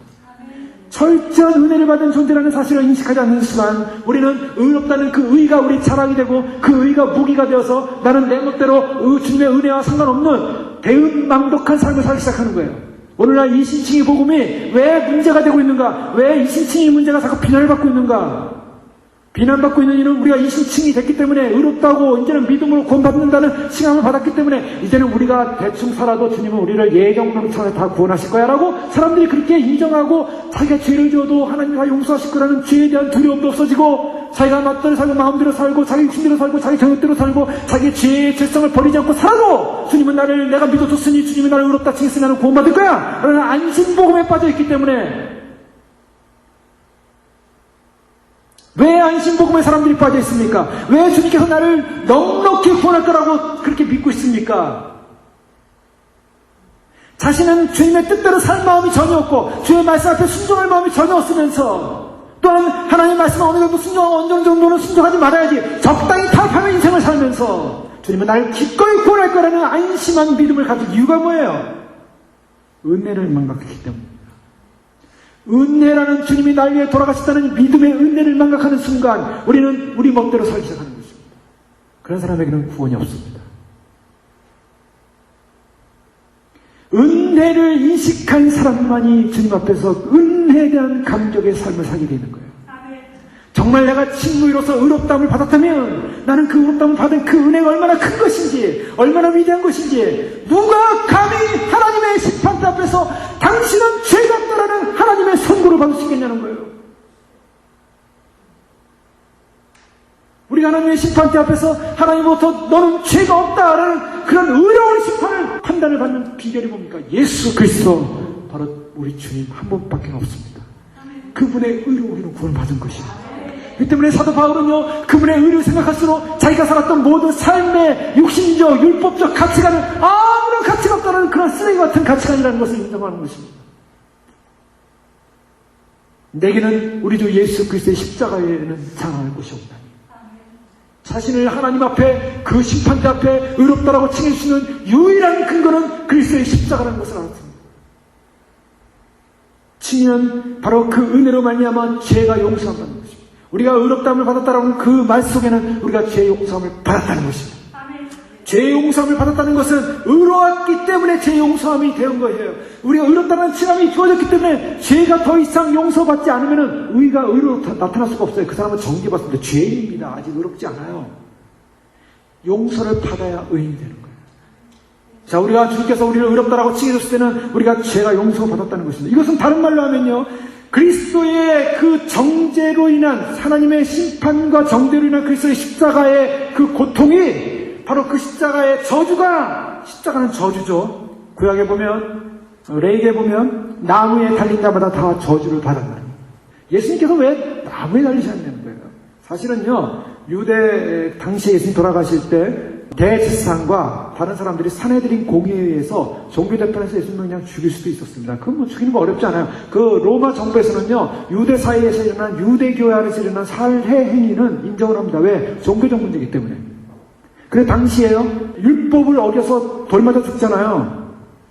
철저한 은혜를 받은 존재라는 사실을 인식하지 않는 순간 우리는 의롭다는 그 의가 우리 자랑이 되고 그 의가 무기가 되어서 나는 내 멋대로 주님의 은혜와 상관없는 대은망덕한 삶을 살기 시작하는 거예요. 오늘날 이 신칭의 복음이 왜 문제가 되고 있는가? 왜 이 신칭의 문제가 자꾸 비난을 받고 있는가? 비난받고 있는 이는 우리가 이 신칭이 됐기 때문에 의롭다고 이제는 믿음으로 구원받는다는 칭함을 받았기 때문에 이제는 우리가 대충 살아도 주님은 우리를 예정론처럼 다 구원하실 거야 라고 사람들이 그렇게 인정하고 자기가 죄를 지어도 하나님이 다 용서하실 거라는 죄에 대한 두려움도 없어지고 자기가 맘대로 살고 마음대로 살고 자기 욕심대로 살고 자기 정욕대로 살고 자기의 죄의 죄성을 버리지 않고 살아도 주님은 내가 믿어줬으니 주님이 나를 의롭다 칭했으니 나는 구원받을 거야 라는 안심복음에 빠져있기 때문에 왜 안심복음에 사람들이 빠져 있습니까? 왜 주님께서 나를 넉넉히 구원할 거라고 그렇게 믿고 있습니까? 자신은 주님의 뜻대로 살 마음이 전혀 없고 주의 말씀 앞에 순종할 마음이 전혀 없으면서 또한 하나님의 말씀에 어느 정도는 순종하지 말아야지 적당히 타협하며 인생을 살면서 주님은 나를 기꺼이 구원할 거라는 안심한 믿음을 가질 이유가 뭐예요? 은혜를 망각했기 때문입니다. 은혜라는 주님이 날 위해 돌아가셨다는 믿음의 은혜를 망각하는 순간 우리는 우리 멋대로 살기 시작하는 것입니다. 그런 사람에게는 구원이 없습니다. 은혜를 인식한 사람만이 주님 앞에서 은혜에 대한 감격의 삶을 살게 되는 거예요. 정말 내가 칭의로서 의롭다함을 받았다면 나는 그 의롭다함을 받은 그 은혜가 얼마나 큰 것인지 얼마나 위대한 것인지 누가 감히 하나님의 심판대 앞에서 당신은 죄가 없다라는 하나님의 선고를 받을 수 있겠냐는 거예요. 우리 우리가 하나님의 심판대 앞에서 하나님으로부터 너는 죄가 없다라는 그런 의로운 심판을 판단을 받는 비결이 뭡니까? 예수 그리스도, 바로 우리 주님 한 분밖에 없습니다. 그분의 의로 우리는 구원을 받은 것입니다. 그 때문에 사도 바울은요, 그분의 의를 생각할수록 자기가 살았던 모든 삶의 육신적, 율법적 가치관은 아무런 가치가 없다는 그런 쓰레기 같은 가치관이라는 것을 인정하는 것입니다. 내게는 우리 주 예수 그리스도의 십자가에는 자랑할 곳이 없나니, 자신을 하나님 앞에, 그 심판대 앞에 의롭다라고 칭할 수 있는 유일한 근거는 그리스도의 십자가라는 것을 알았습니다. 칭의는 바로 그 은혜로 말미암아 죄가 용서받는 것입니다. 우리가 의롭다함을 받았다라는 그 말 속에는 우리가 죄 용서함을 받았다는 것입니다. 죄 용서함을 받았다는 것은 의로웠기 때문에 죄 용서함이 된 거예요. 우리가 의롭다는 칭함이 주어졌기 때문에 죄가 더 이상 용서받지 않으면 의가 의로 나타날 수가 없어요. 그 사람은 정죄받습니다. 죄인입니다. 아직 의롭지 않아요. 용서를 받아야 의인이 되는 거예요. 자, 우리가 주님께서 우리를 의롭다라고 칭해줬을 때는 우리가 죄가 용서받았다는 것입니다. 이것은 다른 말로 하면요, 그리스도의 그 정죄로 인한, 하나님의 심판과 정죄로 인한 그리스도의 십자가의 그 고통이 바로 그 십자가의 저주가, 십자가는 저주죠. 구약에 보면, 레위기에 보면 나무에 달린 자마다 다 저주를 받았나니, 예수님께서 왜 나무에 달리셨냐는 거예요. 사실은요, 유대 당시에 예수님 돌아가실 때 대제사장과 다른 사람들이 사내들인 공의에 의해서 종교 재판에서 예수님을 그냥 죽일 수도 있었습니다. 그건 뭐 죽이는 거 어렵지 않아요. 그 로마 정부에서는요, 유대 사이에서 일어난, 유대교회 안에서 일어난 살해 행위는 인정을 합니다. 왜? 종교적 문제이기 때문에. 그래, 당시에요, 율법을 어겨서 돌 맞아 죽잖아요.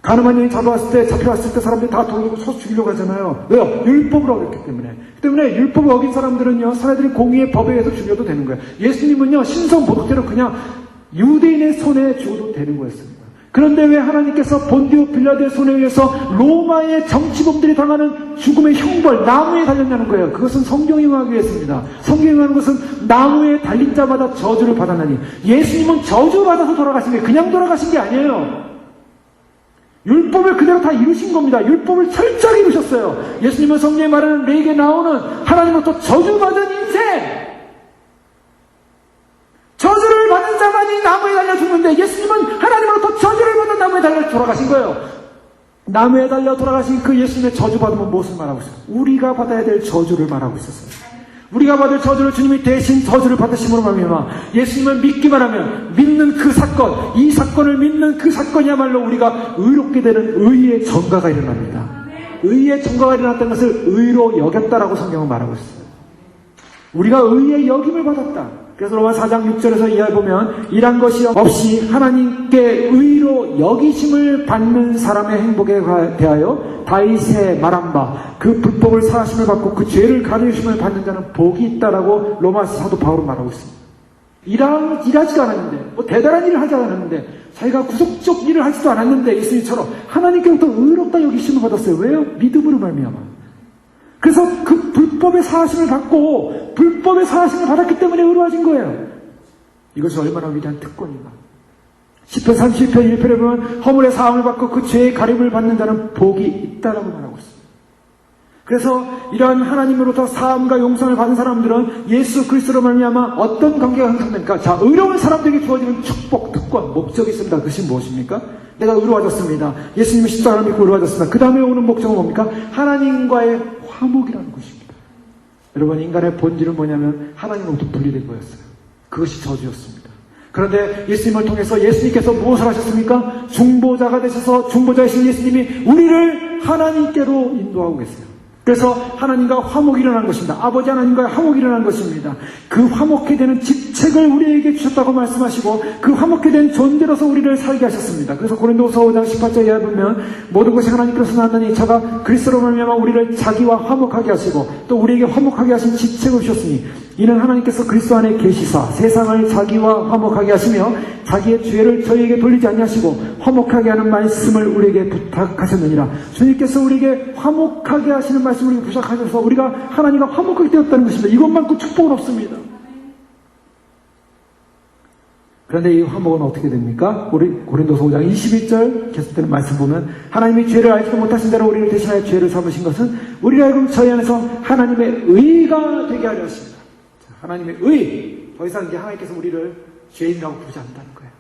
가늠한 여인이 잡혀왔을 때 사람들이 다 돌리고 서서 죽이려고 하잖아요. 왜요? 율법을 어겼기 때문에. 그 때문에 율법을 어긴 사람들은요, 사내들인 공의의 법에 의해서 죽여도 되는 거예요. 예수님은요, 신성모독죄로 그냥 유대인의 손에 죽어도 되는 거였습니다. 그런데 왜 하나님께서 본디오 빌라도의 손에 의해서 로마의 정치범들이 당하는 죽음의 형벌, 나무에 달렸냐는 거예요. 그것은 성경에 응하기 위해서입니다. 성경에 응하는 것은 나무에 달린 자마다 저주를 받았나니, 예수님은 저주받아서 돌아가신 게, 그냥 돌아가신 게 아니에요. 율법을 그대로 다 이루신 겁니다. 율법을 철저히 이루셨어요. 예수님은 성경에 말하는 레위기에 나오는 하나님으로부터 저주받은 인생, 저주를 받은 자만이 나무에 달려 죽는데, 예수님은 하나님으로부터 저주를 받은 나무에 달려 돌아가신 거예요. 나무에 달려 돌아가신 그 예수님의 저주받음은 무엇을 말하고 있어요? 우리가 받아야 될 저주를 말하고 있었어요. 우리가 받을 저주를 주님이 대신 저주를 받으심으로 말미암아 예수님을 믿기만 하면, 믿는 그 사건, 이 사건을 믿는 그 사건이야말로 우리가 의롭게 되는 의의 전가가 일어납니다. 의의 전가가 일어났다는 것을 의로 여겼다라고 성경은 말하고 있어요. 우리가 의의 여김을 받았다. 그래서 로마 4장 6절에서 이하에 보면, 이란 것이 없이 하나님께 의로 여기심을 받는 사람의 행복에 대하여 다윗의 말한 바, 그 불법을 사하심을 받고 그 죄를 가리우심을 받는 자는 복이 있다라고 로마 사도 바울은 말하고 있습니다. 일하지도 않았는데, 뭐 대단한 일을 하지 않았는데, 자기가 구속적 일을 하지도 않았는데, 예수님처럼 하나님께로부터 의롭다 여기심을 받았어요. 왜요? 믿음으로 말미암아. 그래서 그 불법의 사하심을 받고 불법의 사하심을 받았기 때문에 의로워진 거예요. 이것이 얼마나 위대한 특권인가. 시편 32편 1편에 보면 허물의 사함을 받고 그 죄의 가림을 받는 자는 복이 있다라고 말하고 있습니다. 그래서 이러한 하나님으로부터 사함과 용서를 받은 사람들은 예수 그리스도로 말미암아 어떤 관계가 형성됩니까? 자, 의로운 사람들에게 주어지는 축복, 특권, 목적이 있습니다. 그것이 무엇입니까? 내가 의로워졌습니다. 예수님의 십자가를 믿고 의로워졌습니다. 그 다음에 오는 목적은 뭡니까? 하나님과의 화목이라는 것입니다. 여러분, 인간의 본질은 뭐냐면 하나님으로부터 분리된 거였어요. 그것이 저주였습니다. 그런데 예수님을 통해서 예수님께서 무엇을 하셨습니까? 중보자가 되셔서, 중보자이신 예수님이 우리를 하나님께로 인도하고 계세요. 그래서 하나님과 화목이 일어난 것입니다. 아버지 하나님과 화목이 일어난 것입니다. 그 화목해 되는 직책을 우리에게 주셨다고 말씀하시고, 그 화목해 된 존재로서 우리를 살게 하셨습니다. 그래서 고린도후서 5장 18절에 보면, 모든 것이 하나님께서 나왔나니 저가 그리스도로 말미암아 우리를 자기와 화목하게 하시고 또 우리에게 화목하게 하신 직책을 주셨으니, 이는 하나님께서 그리스도 안에 계시사 세상을 자기와 화목하게 하시며 자기의 죄를 저희에게 돌리지 아니하시고 화목하게 하는 말씀을 우리에게 부탁하셨느니라. 주님께서 우리에게 화목하게 하시는 말씀을 우리에게 부탁하셔서 우리가 하나님과 화목하게 되었다는 것입니다. 이것만큼 축복은 없습니다. 그런데 이 화목은 어떻게 됩니까? 우리 고린도서 5장 21절 계속되는 말씀 보면, 하나님이 죄를 알지도 못하신 대로 우리를 대신하여 죄를 삼으신 것은 우리가 지금 저희 안에서 하나님의 의가 되게 하려 하십니다. 하나님의 의, 더 이상 이제 하나님께서 우리를 죄인이라고 부르지 않는다는 거예요.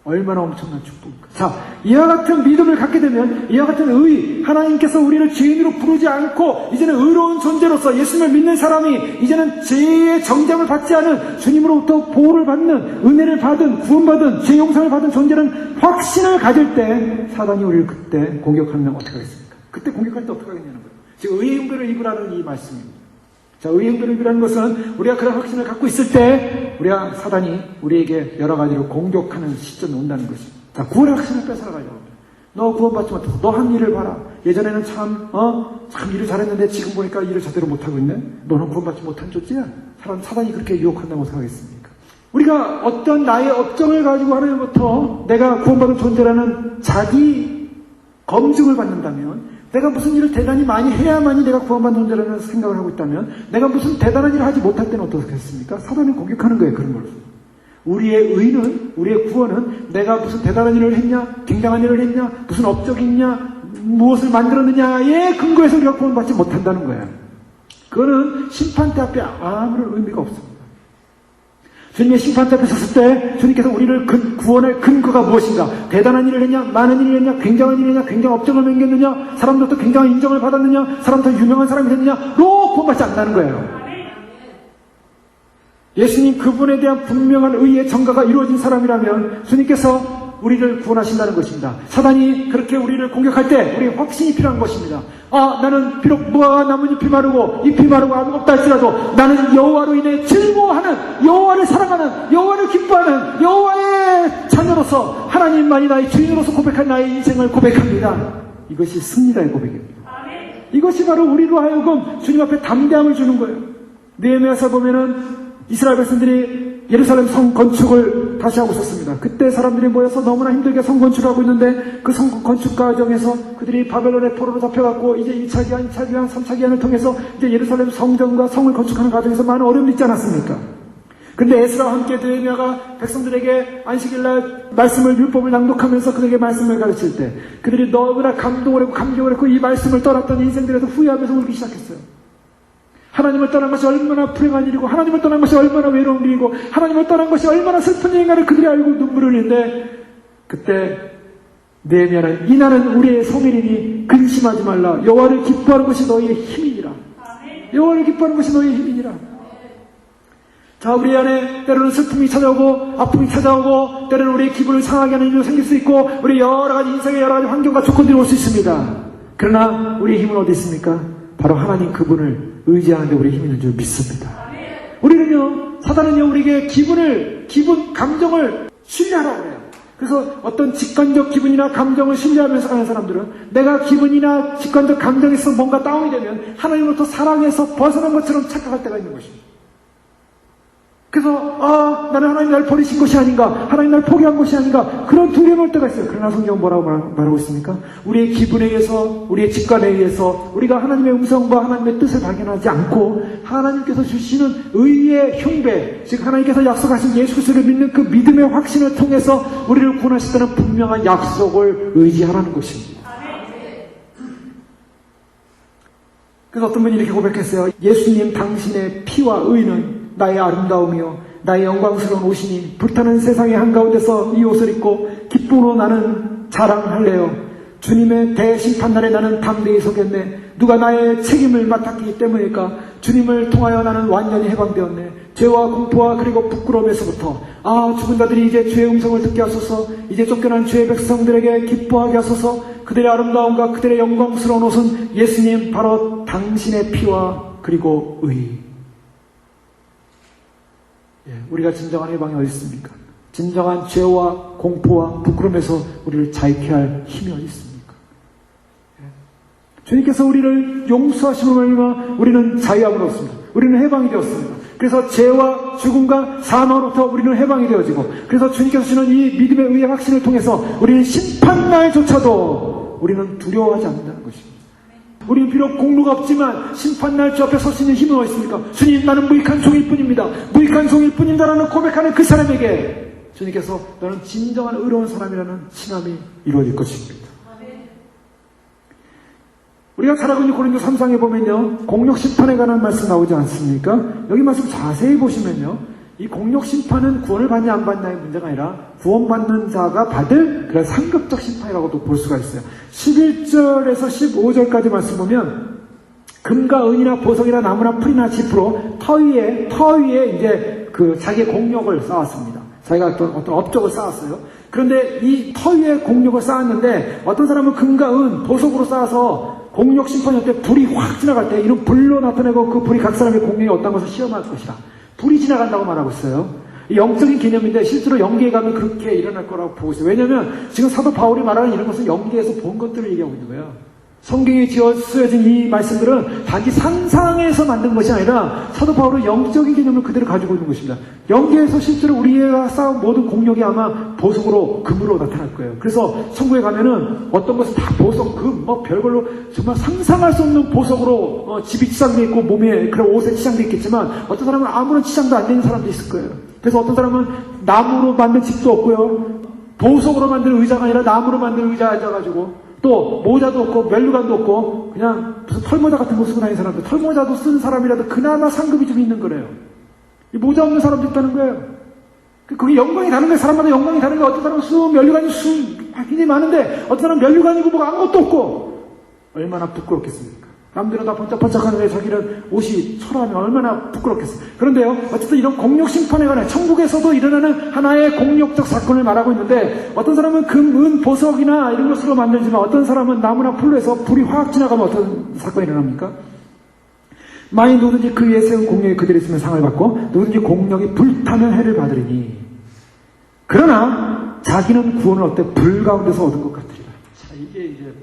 얼마나 엄청난 축복입니까? 자, 이와 같은 믿음을 갖게 되면, 이와 같은 하나님께서 우리를 죄인으로 부르지 않고 이제는 의로운 존재로서 예수님을 믿는 사람이 이제는 죄의 정죄를 받지 않은, 주님으로부터 보호를 받는, 은혜를 받은, 구원받은, 죄 용서를 받은 존재는 확신을 가질 때 사단이 우리를 그때 공격하면 어떻게 하겠습니까? 그때 공격할 때 어떻게 하겠냐는 거예요. 지금 의의 분별을 입으라는 이 말씀입니다. 자, 의의 분별을 입으라는 것은 우리가 그런 확신을 갖고 있을 때 우리가 사단이 우리에게 여러 가지로 공격하는 시점이 온다는 것입니다. 자, 구원의 확신을 뺏어나가려고 합니다. 너 구원받지 못해서 너 한 일을 봐라. 예전에는 참 일을 잘했는데 지금 보니까 일을 제대로 못하고 있네. 너는 구원받지 못한 존재야. 사단이 그렇게 유혹한다고 생각했습니까? 우리가 어떤 나의 업적을 가지고 하나님부터 내가 구원받은 존재라는 자기 검증을 받는다면, 내가 무슨 일을 대단히 많이 해야만이 내가 구원받는 존재라는 생각을 하고 있다면, 내가 무슨 대단한 일을 하지 못할 때는 어떻겠습니까? 사단이 공격하는 거예요, 그런 걸로. 우리의 의는, 우리의 구원은 내가 무슨 대단한 일을 했냐, 굉장한 일을 했냐, 무슨 업적이 있냐, 무엇을 만들었느냐에 근거해서 우리가 구원받지 못한다는 거예요. 그거는 심판대 앞에 아무런 의미가 없습니다. 주님의 심판대 앞에 섰을 때 주님께서 우리를 구원할 근거가 무엇인가? 대단한 일을 했냐? 많은 일을 했냐? 굉장한 일을 했냐? 굉장한 업적을 남겼느냐? 사람들도 굉장한 인정을 받았느냐? 사람도 유명한 사람이 됐느냐?로 구원받지 않는다는 거예요. 예수님 그분에 대한 분명한 의의 전가가 이루어진 사람이라면 주님께서 우리를 구원하신다는 것입니다. 사단이 그렇게 우리를 공격할 때 우리의 확신이 필요한 것입니다. 나는 비록 무화과 나뭇잎이 마르고 잎이 마르고 아무것도 없다 할지라도 나는 여호와로 인해 즐거워하는, 여호와를 사랑하는, 여호와를 기뻐하는 여호와의 자녀로서 하나님만이 나의 주인으로서 고백한 나의 인생을 고백합니다. 이것이 승리자의 고백입니다. 이것이 바로 우리로 하여금 주님 앞에 담대함을 주는 거예요. 느헤미야서 보면은 이스라엘 백성들이 예루살렘 성 건축을 다시 하고 있었습니다. 그때 사람들이 모여서 너무나 힘들게 성 건축을 하고 있는데 그 성 건축 과정에서 그들이 바벨론의 포로로 잡혀갔고 이제 1차 기한, 2차 기한, 3차 기한을 통해서 이제 예루살렘 성전과 성을 건축하는 과정에서 많은 어려움이 있지 않았습니까? 근데 에스라와 함께 느헤미야가 백성들에게 안식일날 말씀을, 율법을 낭독하면서 그들에게 말씀을 가르칠 때 그들이 너무나 감동을 했고 감격을 했고 이 말씀을 떠났던 인생들에서 후회하면서 울기 시작했어요. 하나님을 떠난 것이 얼마나 불행한 일이고 하나님을 떠난 것이 얼마나 외로운 일이고 하나님을 떠난 것이 얼마나 슬픈 일인가를 그들이 알고 눈물을 흘리는데, 그때 느헤미야는 이날은 우리의 성일이니 근심하지 말라. 여호와를 기뻐하는 것이 너희의 힘이니라. 여호와를 기뻐하는 것이 너희의 힘이니라. 자, 우리 안에 때로는 슬픔이 찾아오고 아픔이 찾아오고 때로는 우리의 기분을 상하게 하는 일도 생길 수 있고 우리 여러 가지 인생의 여러 가지 환경과 조건들이 올 수 있습니다. 그러나 우리의 힘은 어디 있습니까? 바로 하나님 그분을 의지하는데 우리의 힘이 있는 줄 믿습니다. 우리는요, 사단은요, 우리에게 감정을 신뢰하라고 해요. 그래서 어떤 직관적 기분이나 감정을 신뢰하면서 가는 사람들은 내가 기분이나 직관적 감정에서 뭔가 다운이 되면 하나님으로부터 사랑에서 벗어난 것처럼 착각할 때가 있는 것입니다. 그래서 나는 하나님 날 버리신 것이 아닌가, 하나님 날 포기한 것이 아닌가, 그런 두려움이 올 때가 있어요. 그러나 성경은 뭐라고 말하고 있습니까? 우리의 기분에 의해서, 우리의 직관에 의해서 우리가 하나님의 음성과 하나님의 뜻을 발견하지 않고 하나님께서 주시는 의의 흉배, 즉 하나님께서 약속하신 예수 그리스도를 믿는 그 믿음의 확신을 통해서 우리를 구원하시다는 분명한 약속을 의지하라는 것입니다. 그래서 어떤 분이 이렇게 고백했어요. 예수님 당신의 피와 의는 나의 아름다움이요 나의 영광스러운 옷이니 불타는 세상의 한가운데서 이 옷을 입고 기쁨으로 나는 자랑할래요. 주님의 대심판날에 나는 담대히 서겠네. 누가 나의 책임을 맡았기 때문일까? 주님을 통하여 나는 완전히 해방되었네. 죄와 공포와 그리고 부끄러움에서부터 죽은 자들이 이제 주의 음성을 듣게 하소서. 이제 쫓겨난 주의 백성들에게 기뻐하게 하소서. 그들의 아름다움과 그들의 영광스러운 옷은 예수님 바로 당신의 피와 그리고 의. 우리가 진정한 해방이 어디 있습니까? 진정한 죄와 공포와 부끄러움에서 우리를 자유케 할 힘이 어디 있습니까? 주님께서 우리를 용서하심으로 말미암아 우리는 자유함을 얻습니다. 우리는 해방이 되었습니다. 그래서 죄와 죽음과 사망으로부터 우리는 해방이 되어지고, 그래서 주님께서 주시는 이 믿음의 의의 확신을 통해서 우리는 심판날조차도 우리는 두려워하지 않는다는 것입니다. 우리는 비록 공로가 없지만 심판날 주 앞에 설 수 있는 힘은 어디 있습니까? 주님, 나는 무익한 종일 뿐입니다. 무익한 종일 뿐입니다라는 고백하는 그 사람에게 주님께서 너는 진정한 의로운 사람이라는 칭함이 이루어질 것입니다. 우리가 잘 알고 있는 고린도 3장에 보면요, 공력 심판에 관한 말씀 나오지 않습니까? 여기 말씀 자세히 보시면요, 이 공력 심판은 구원을 받냐 안 받냐의 문제가 아니라 구원받는 자가 받을 그런 상급적 심판이라고도 볼 수가 있어요. 11절에서 15절까지 말씀 보면 금과 은이나 보석이나 나무나 풀이나 지프로 터 위에 이제 그 자기의 공력을 쌓았습니다. 자기가 어떤 업적을 쌓았어요. 그런데 이 터 위에 공력을 쌓았는데 어떤 사람은 금과 은, 보석으로 쌓아서 공력 심판할 때 불이 확 지나갈 때 이런 불로 나타내고 그 불이 각 사람의 공력이 어떤 것을 시험할 것이다. 불이 지나간다고 말하고 있어요. 영적인 개념인데 실제로 영계에 가면 그렇게 일어날 거라고 보고 있어요. 왜냐하면 지금 사도 바울이 말하는 이런 것은 영계에서 본 것들을 얘기하고 있는 거예요. 성경에 쓰여진 이 말씀들은 단지 상상에서 만든 것이 아니라 사도 바울은 영적인 개념을 그대로 가지고 있는 것입니다. 영계에서 실제로 우리가 쌓은 모든 공력이 아마 보석으로, 금으로 나타날 거예요. 그래서 천국에 가면은 어떤 것은 다 보석, 금, 별걸로 정말 상상할 수 없는 보석으로 집이 치장되어 있고 몸에 그런 옷에 치장되어 있겠지만 어떤 사람은 아무런 치장도 안 되는 사람도 있을 거예요. 그래서 어떤 사람은 나무로 만든 집도 없고요. 보석으로 만든 의자가 아니라 나무로 만든 의자에 앉아가지고 또 모자도 없고 멜루간도 없고 그냥 무슨 털모자 같은 거 쓰고 다니는 사람들, 털모자도 쓴 사람이라도 그나마 상급이 좀 있는 거래요. 이 모자 없는 사람도 있다는 거예요. 그게 영광이 다른 거예요. 사람마다 영광이 다른 거예요. 어떤 사람은 멜루간이 굉장히 많은데 어떤 사람은 멜루간이고 뭐가 아무것도 없고 얼마나 부끄럽겠습니까? 남들은 다 번쩍번쩍하는데 자기는 옷이 초라하면 얼마나 부끄럽겠어요. 그런데요, 어쨌든 이런 공력 심판에 관해 천국에서도 일어나는 하나의 공력적 사건을 말하고 있는데 어떤 사람은 금, 은, 보석이나 이런 것으로 만들지만 어떤 사람은 나무나 풀로 해서 불이 확 지나가면 어떤 사건이 일어납니까? 만일 누구든지 그 위에 세운 공력이 그대로 있으면 상을 받고 누구든지 공력이 불타면 해를 받으리니 그러나 자기는 구원을 어때? 불 가운데서 얻은 것 같으리라. 자, 이게 이제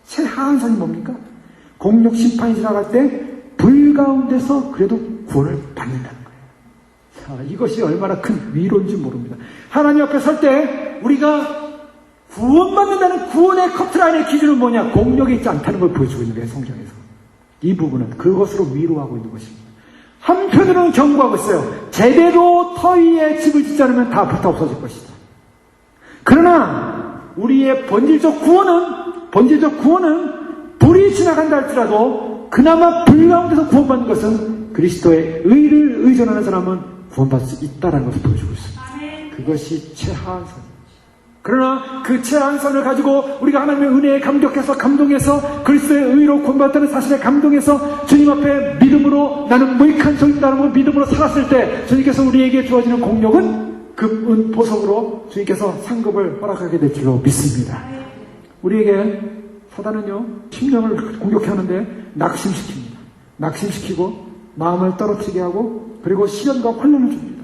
최하한 선이 뭡니까? 공력 심판이 지나갈 때 불 가운데서 그래도 구원을 받는다는 거예요. 자, 이것이 얼마나 큰 위로인지 모릅니다. 하나님 앞에 설 때 우리가 구원받는다는 구원의 커트라인의 기준은 뭐냐? 공력이 있지 않다는 걸 보여주고 있는 거예요, 성경에서. 이 부분은 그것으로 위로하고 있는 것입니다. 한편으로는 경고하고 있어요. 제대로 터 위에 집을 짓지 않으면 다 불타 없어질 것이다. 그러나 우리의 본질적 구원은 불이 지나간다 할지라도 그나마 불 가운데서 구원받는 것은 그리스도의 의를 의존하는 사람은 구원받을 수 있다는 것을 보여주고 있습니다. 그것이 최하한 선. 그러나 그 최하한 선을 가지고 우리가 하나님의 은혜에 감동해서 그리스도의 의로 구원받았다는 사실에 감동해서 주님 앞에 믿음으로 나는 무익한 종이다라고 믿음으로 살았을 때 주님께서 우리에게 주어지는 공력은 금, 은, 보석으로 주님께서 상급을 허락하게 될 줄로 믿습니다. 우리에게 사단은요, 심령을 공격해 하는데 낙심시킵니다. 낙심시키고 마음을 떨어뜨리게 하고 그리고 시련과 혼란을 줍니다.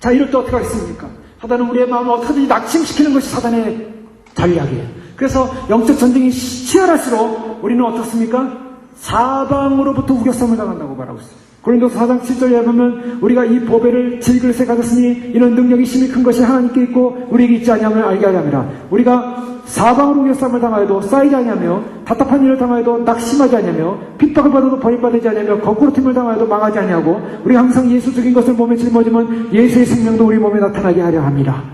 자, 이럴 때 어떻게 하겠습니까? 사단은 우리의 마음을 어떻게든지 낙심시키는 것이 사단의 전략이에요. 그래서 영적 전쟁이 치열할수록 우리는 어떻습니까? 사방으로부터 우겨쌈을 당한다고 말하고 있어요. 고린도서 4장 7절에 보면 우리가 이 보배를 질그릇에 가졌으니 이는 능력이 심히 큰 것이 하나님께 있고 우리에게 있지 아니하면 알게 하려 함이라. 우리가 사방으로 우겨쌈을 당하여도 쌓이지 아니하며 답답한 일을 당하여도 낙심하지 아니하며 핍박을 받아도 버림받지 아니하며 거꾸로 틈을 당하여도 망하지 아니하고 우리가 항상 예수적인 것을 몸에 짊어지면 예수의 생명도 우리 몸에 나타나게 하려 합니다.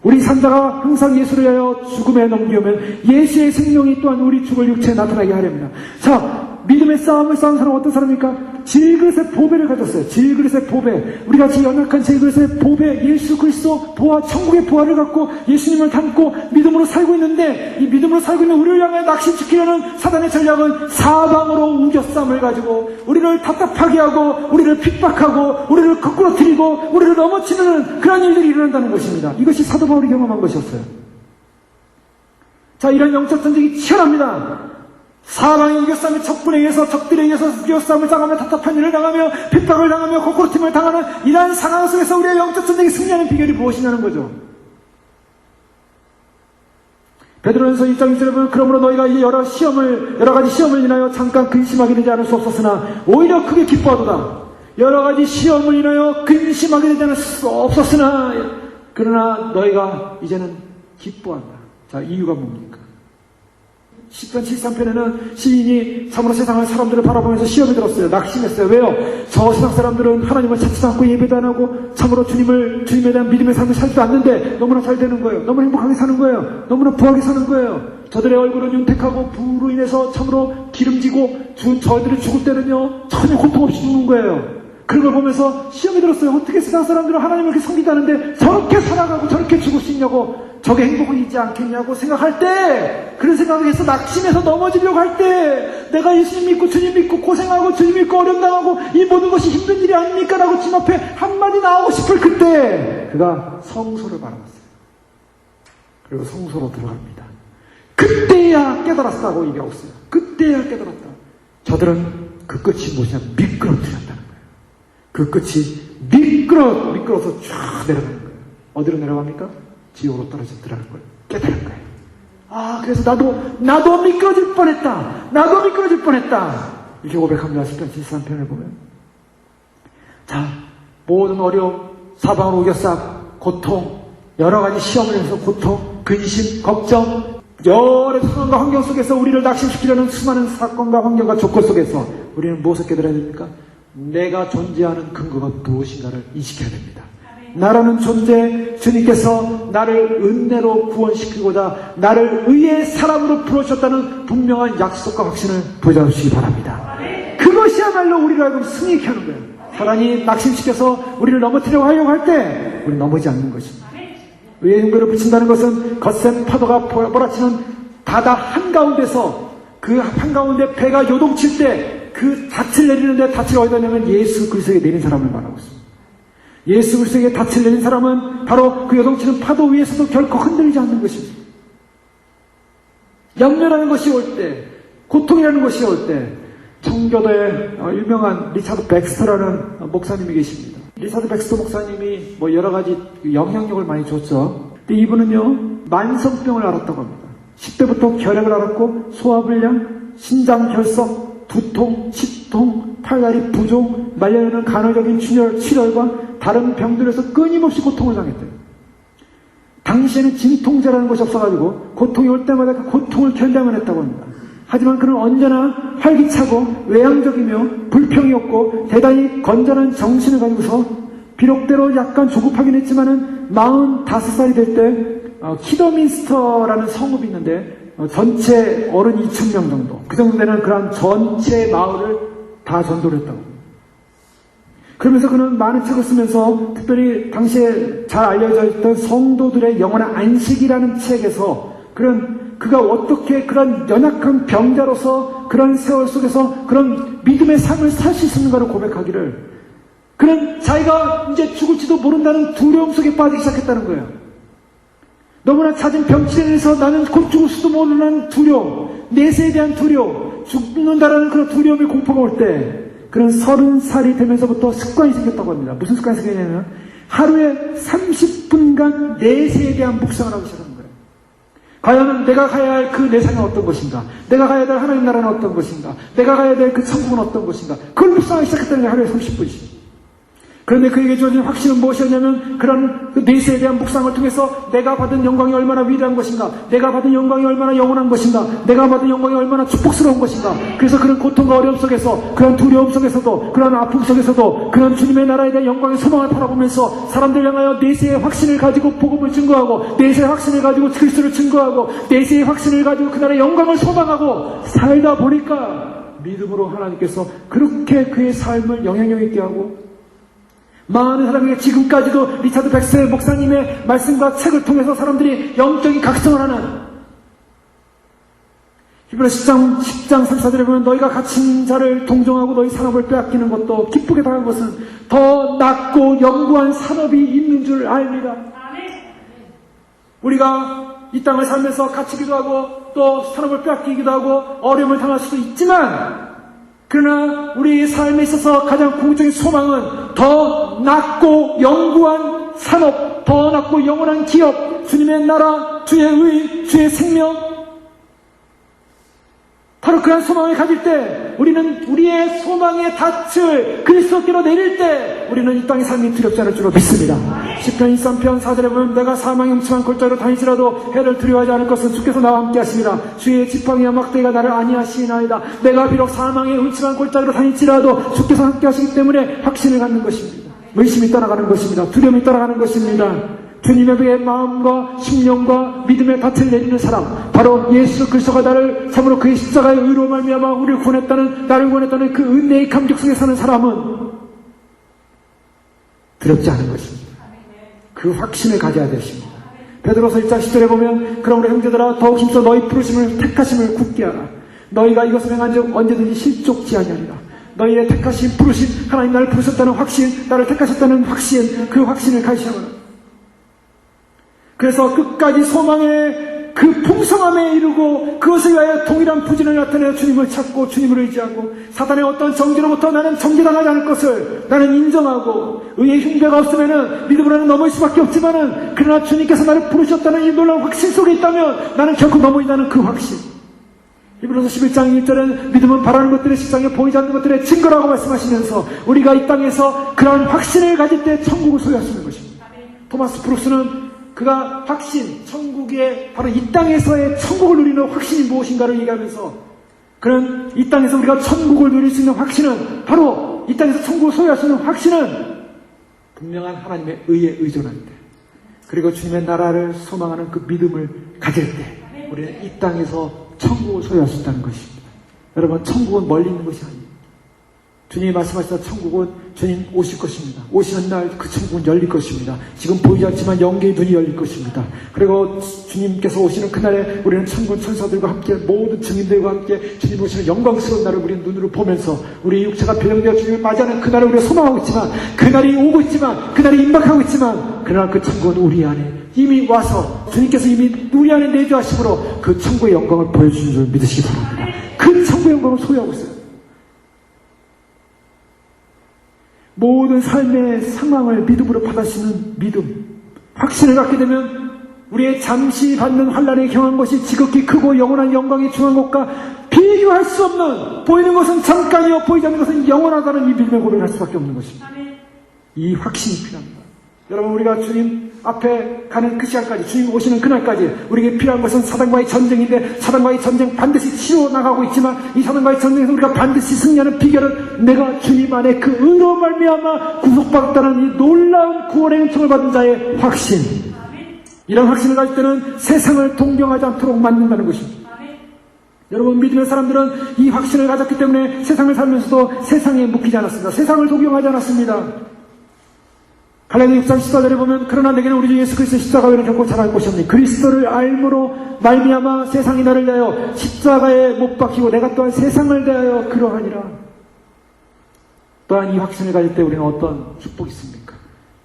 우리 산자가 항상 예수를 위하여 죽음에 넘기면 예수의 생명이 또한 우리 죽을 육체에 나타나게 하렵니다. 자, 믿음의 싸움을 싸운 사람은 어떤 사람입니까? 질그릇의 보배를 가졌어요. 질그릇의 보배. 우리 같이 연약한 질그릇의 보배, 예수 그리스도 보아, 천국의 보아를 갖고 예수님을 담고 믿음으로 살고 있는데 이 믿음으로 살고 있는 우리를 향해 낙심시키려는 사단의 전략은 사방으로 우겨쌈을 가지고 우리를 답답하게 하고 우리를 핍박하고 우리를 거꾸로 들이고 우리를 넘어치는 그런 일들이 일어난다는 것입니다. 이것이 사도 바울이 경험한 것이었어요. 자, 이런 영적 전쟁이 치열합니다. 사방의 우겨쌈이 적군에 의해서 적들에 의해서 우겨쌈을 당하며 답답한 일을 당하며 핍박을 당하며 거꾸로 틈을 당하는 이러한 상황 속에서 우리의 영적 전쟁이 승리하는 비결이 무엇이냐는 거죠. 베드로전서 1장 1절에 보면 그러므로 너희가 이 여러 가지 시험을 인하여 잠깐 근심하게 되지 않을 수 없었으나 오히려 크게 기뻐하도다. 여러 가지 시험을 인하여 근심하게 되지 않을 수 없었으나 그러나 너희가 이제는 기뻐한다. 자, 이유가 뭡니까? 10편 73편에는 시인이 참으로 세상을 사람들을 바라보면서 시험에 들었어요. 낙심했어요. 왜요? 저 세상 사람들은 하나님을 찾지도 않고 예배도 안 하고 참으로 주님에 대한 믿음의 삶을 살지도 않는데 너무나 잘 되는 거예요. 너무나 행복하게 사는 거예요. 너무나 부하게 사는 거예요. 저들의 얼굴은 윤택하고 부로 인해서 참으로 기름지고 저희들이 죽을 때는요 전혀 고통 없이 죽는 거예요. 그런 걸 보면서 시험에 들었어요. 어떻게 세상 사람들은 하나님을 이렇게 섬기다는데 저렇게 살아가고 저렇게 죽을 수 있냐고, 저게 행복은 있지 않겠냐고 생각할 때, 그런 생각을 해서 낙심해서 넘어지려고 할 때, 내가 예수님 믿고 주님 믿고 고생하고 주님 믿고 어려움 당하고 이 모든 것이 힘든 일이 아닙니까? 라고 주님 앞에 한마디 나오고 싶을 그때 그가 성소를 바라봤어요. 그리고 성소로 들어갑니다. 그때야 깨달았다고 얘기하고 있어요. 그때야 깨달았다. 저들은 그 끝이 무엇이냐? 미끄러뜨렸다는 거예요. 그 끝이 미끄러서 쫙 내려가는 거예요. 어디로 내려갑니까? 지옥으로 떨어졌더라는 걸 깨달은 거예요. 아, 그래서 나도 미끄러질 뻔했다. 나도 미끄러질 뻔했다. 이렇게 고백합니다. 10편 73편을 보면. 자, 모든 어려움, 사방으로 우겨싸 고통, 여러 가지 시험을 해서 고통, 근심, 걱정, 여러 상황과 환경 속에서 우리를 낙심시키려는 수많은 사건과 환경과 조건 속에서 우리는 무엇을 깨달아야 됩니까? 내가 존재하는 근거가 무엇인가를 인식해야 됩니다. 나라는 존재, 주님께서 나를 은혜로 구원시키고자 나를 의의 사람으로 부르셨다는 분명한 약속과 확신을 보여주시기 바랍니다. 그것이야말로 우리를 알고 승리케 하는 거예요. 사단이 낙심시켜서 우리를 넘어뜨리려고 하려고 할 때 우리는 넘어지지 않는 것입니다. 의의 용도를 붙인다는 것은 거센 파도가 몰아치는 바다 한가운데서 그 한가운데 배가 요동칠 때 그 닻을 내리는데 닻을 어디다 내면 예수 그리스도에 내린 사람을 말하고 있습니다. 예수 그리스도에게 닻을 내린 사람은 바로 그 요동치는 파도 위에서도 결코 흔들리지 않는 것입니다. 염려라는 것이 올 때, 고통이라는 것이 올 때, 청교도의 유명한 리차드 백스터라는 목사님이 계십니다. 리차드 백스터 목사님이 여러 가지 영향력을 많이 줬죠. 근데 이분은요, 만성병을 앓았다고 합니다. 10대부터 결핵을 앓았고, 소화불량, 신장결석, 두통, 치통, 팔다리 부종, 말려있는 간헐적인 출혈과 다른 병들에서 끊임없이 고통을 당했대요. 당시에는 진통제라는 것이 없어가지고 고통이 올 때마다 그 고통을 견뎌야만 했다고 합니다. 하지만 그는 언제나 활기차고 외향적이며 불평이 없고 대단히 건전한 정신을 가지고서 비록대로 약간 조급하긴 했지만은 45살이 될 때 키더민스터라는 성읍이 있는데 전체 어른 2,000명 정도, 그 정도 되는 그런 전체 마을을 다 전도를 했다고. 그러면서 그는 많은 책을 쓰면서 특별히 당시에 잘 알려져 있던 성도들의 영원한 안식이라는 책에서 그가 어떻게 그런 연약한 병자로서 그런 세월 속에서 그런 믿음의 삶을 살 수 있었는가를 고백하기를, 그는 자기가 이제 죽을지도 모른다는 두려움 속에 빠지기 시작했다는 거예요. 너무나 잦은 병치레 인해서 나는 곧 죽을 수도 모르는 두려움, 내세에 대한 두려움, 죽는다라는 그런 두려움의 공포가 올 때 그는 30살이 되면서부터 습관이 생겼다고 합니다. 무슨 습관이 생겼냐면 하루에 30분간 내세에 대한 묵상을 하기 시작하는 거예요. 과연 내가 가야 할 그 내상은 어떤 것인가? 내가 가야 될 하나님 나라는 어떤 것인가? 내가 가야 될 그 천국은 어떤 것인가? 그걸 묵상하기 시작했다는 게 하루에 30분씩. 그런데 그에게 주어진 확신은 무엇이었냐면 그런 내세에 대한 묵상을 통해서 내가 받은 영광이 얼마나 위대한 것인가, 내가 받은 영광이 얼마나 영원한 것인가, 내가 받은 영광이 얼마나 축복스러운 것인가. 그래서 그런 고통과 어려움 속에서, 그런 두려움 속에서도, 그런 아픔 속에서도 그런 주님의 나라에 대한 영광의 소망을 바라보면서 사람들 향하여 내세의 확신을 가지고 복음을 증거하고, 내세의 확신을 가지고 그리스도를 증거하고, 내세의 확신을 가지고 그날의 영광을 소망하고 살다 보니까 믿음으로 하나님께서 그렇게 그의 삶을 영향력 있게 하고, 많은 사람에게 지금까지도 리차드 백스터 목사님의 말씀과 책을 통해서 사람들이 영적인 각성을 하는, 히브리서 10장 34절에 보면 너희가 갇힌 자를 동정하고 너희 산업을 빼앗기는 것도 기쁘게 당한 것은 더 낫고 영구한 산업이 있는 줄 압니다. 우리가 이 땅을 살면서 갇히기도 하고 또 산업을 빼앗기기도 하고 어려움을 당할 수도 있지만, 그러나 우리 삶에 있어서 가장 궁극적인 소망은 더 낫고 영구한 산업, 더 낫고 영원한 기업, 주님의 나라, 주의 의, 주의 생명, 바로 그런 소망을 가질 때 우리는 우리의 소망의 닻을 그리스도께로 내릴 때 우리는 이 땅의 삶이 두렵지 않을 줄로 믿습니다. 시편 23편 4절에 보면 내가 사망의 음침한 골짜기로 다니시라도 해를 두려워하지 않을 것은 주께서 나와 함께 하심이라. 주의 지팡이와 막대기가 나를 안위하시나이다. 내가 비록 사망의 음침한 골짜기로 다닐지라도 주께서 함께 하시기 때문에 확신을 갖는 것입니다. 의심이 떠나가는 것입니다. 두려움이 떠나가는 것입니다. 주님의 마음과 심령과 믿음의 밭을 내리는 사람, 바로 예수 그리스도가 나를 참으로 그의 십자가의 의로 말미암아 우리를 구원했다는, 나를 구원했다는 그 은혜의 감격 속에 사는 사람은 두렵지 않은 것입니다. 그 확신을 가져야 되십니다. 베드로서 1장 10절에 보면 그러므로 형제들아 더욱 힘써 너희 부르심을 택하심을 굳게 하라. 너희가 이것을 행한 적 언제든지 실족지 아니하리라. 너희의 택하심, 부르심, 하나님 나를 부르셨다는 확신, 나를 택하셨다는 확신, 그 확신을 가지셔라. 그래서 끝까지 소망의 그 풍성함에 이르고 그것을 위하여 동일한 부진을 나타내어 주님을 찾고 주님을 의지하고 사단의 어떤 정죄로부터 나는 정죄당하지 않을 것을 나는 인정하고 의의 흉배가 없으면은 믿음으로는 넘어질 수밖에 없지만은 그러나 주님께서 나를 부르셨다는 이 놀라운 확신 속에 있다면 나는 결코 넘어지다는 그 확신. 히브리서 11장 1절은 믿음은 바라는 것들의 실상에 보이지 않는 것들의 증거라고 말씀하시면서 우리가 이 땅에서 그러한 확신을 가질 때 천국을 소유하시는 것입니다. 토마스 브룩스는 그가 확신, 천국의 바로 이 땅에서의 천국을 누리는 확신이 무엇인가를 얘기하면서 그런 이 땅에서 우리가 천국을 누릴 수 있는 확신은 바로 이 땅에서 천국을 소유할 수 있는 확신은 분명한 하나님의 의에 의존할 때 그리고 주님의 나라를 소망하는 그 믿음을 가질 때 우리는 이 땅에서 천국을 소유할 수 있다는 것입니다. 여러분, 천국은 멀리 있는 것이 아닙니다. 주님이 말씀하시다 천국은 주님 오실 것입니다. 오시는 날 그 천국은 열릴 것입니다. 지금 보이지 않지만 영계의 눈이 열릴 것입니다. 그리고 주님께서 오시는 그날에 우리는 천군 천사들과 함께 모든 증인들과 함께 주님 오시는 영광스러운 날을 우리는 눈으로 보면서 우리 육체가 변형되어 주님을 맞이하는 그날을 우리가 소망하고 있지만 그날이 오고 있지만 그날이 임박하고 있지만 그러나 그 천국은 우리 안에 이미 와서 주님께서 이미 우리 안에 내주하심으로 그 천국의 영광을 보여주신 줄 믿으시기 바랍니다. 그 천국의 영광을 소유하고 있어요. 모든 삶의 상황을 믿음으로 받아시는 믿음, 확신을 갖게 되면 우리의 잠시 받는 환난에 경한 것이 지극히 크고 영원한 영광이 중한 것과 비교할 수 없는, 보이는 것은 잠깐이요 보이지 않는 것은 영원하다는 이 믿음의 고백을 할 수밖에 없는 것입니다. 이 확신이 필요합니다. 여러분, 우리가 주님 앞에 가는 그 시간까지, 주님 오시는 그날까지 우리에게 필요한 것은 사단과의 전쟁인데 사단과의 전쟁 반드시 치러나가고 있지만 이 사단과의 전쟁에서 우리가 반드시 승리하는 비결은 내가 주님 안에 그 의로 말미암아 구속받았다는 이 놀라운 구원의 은총을 받은 자의 확신. 이런 확신을 가질 때는 세상을 동경하지 않도록 만든다는 것입니다. 여러분, 믿음의 사람들은 이 확신을 가졌기 때문에 세상을 살면서도 세상에 묶이지 않았습니다. 세상을 동경하지 않았습니다. 갈라디아 6장 14절에 보면 그러나 내게는 우리 주 예수 그리스도의 십자가 외에는 결코 잘할 것이 없니 그리스도를 알므로 말미암아 세상이 나를 대하여 십자가에 못 박히고 내가 또한 세상을 대하여 그러하니라. 또한 이 확신을 가질 때 우리는 어떤 축복이 있습니까?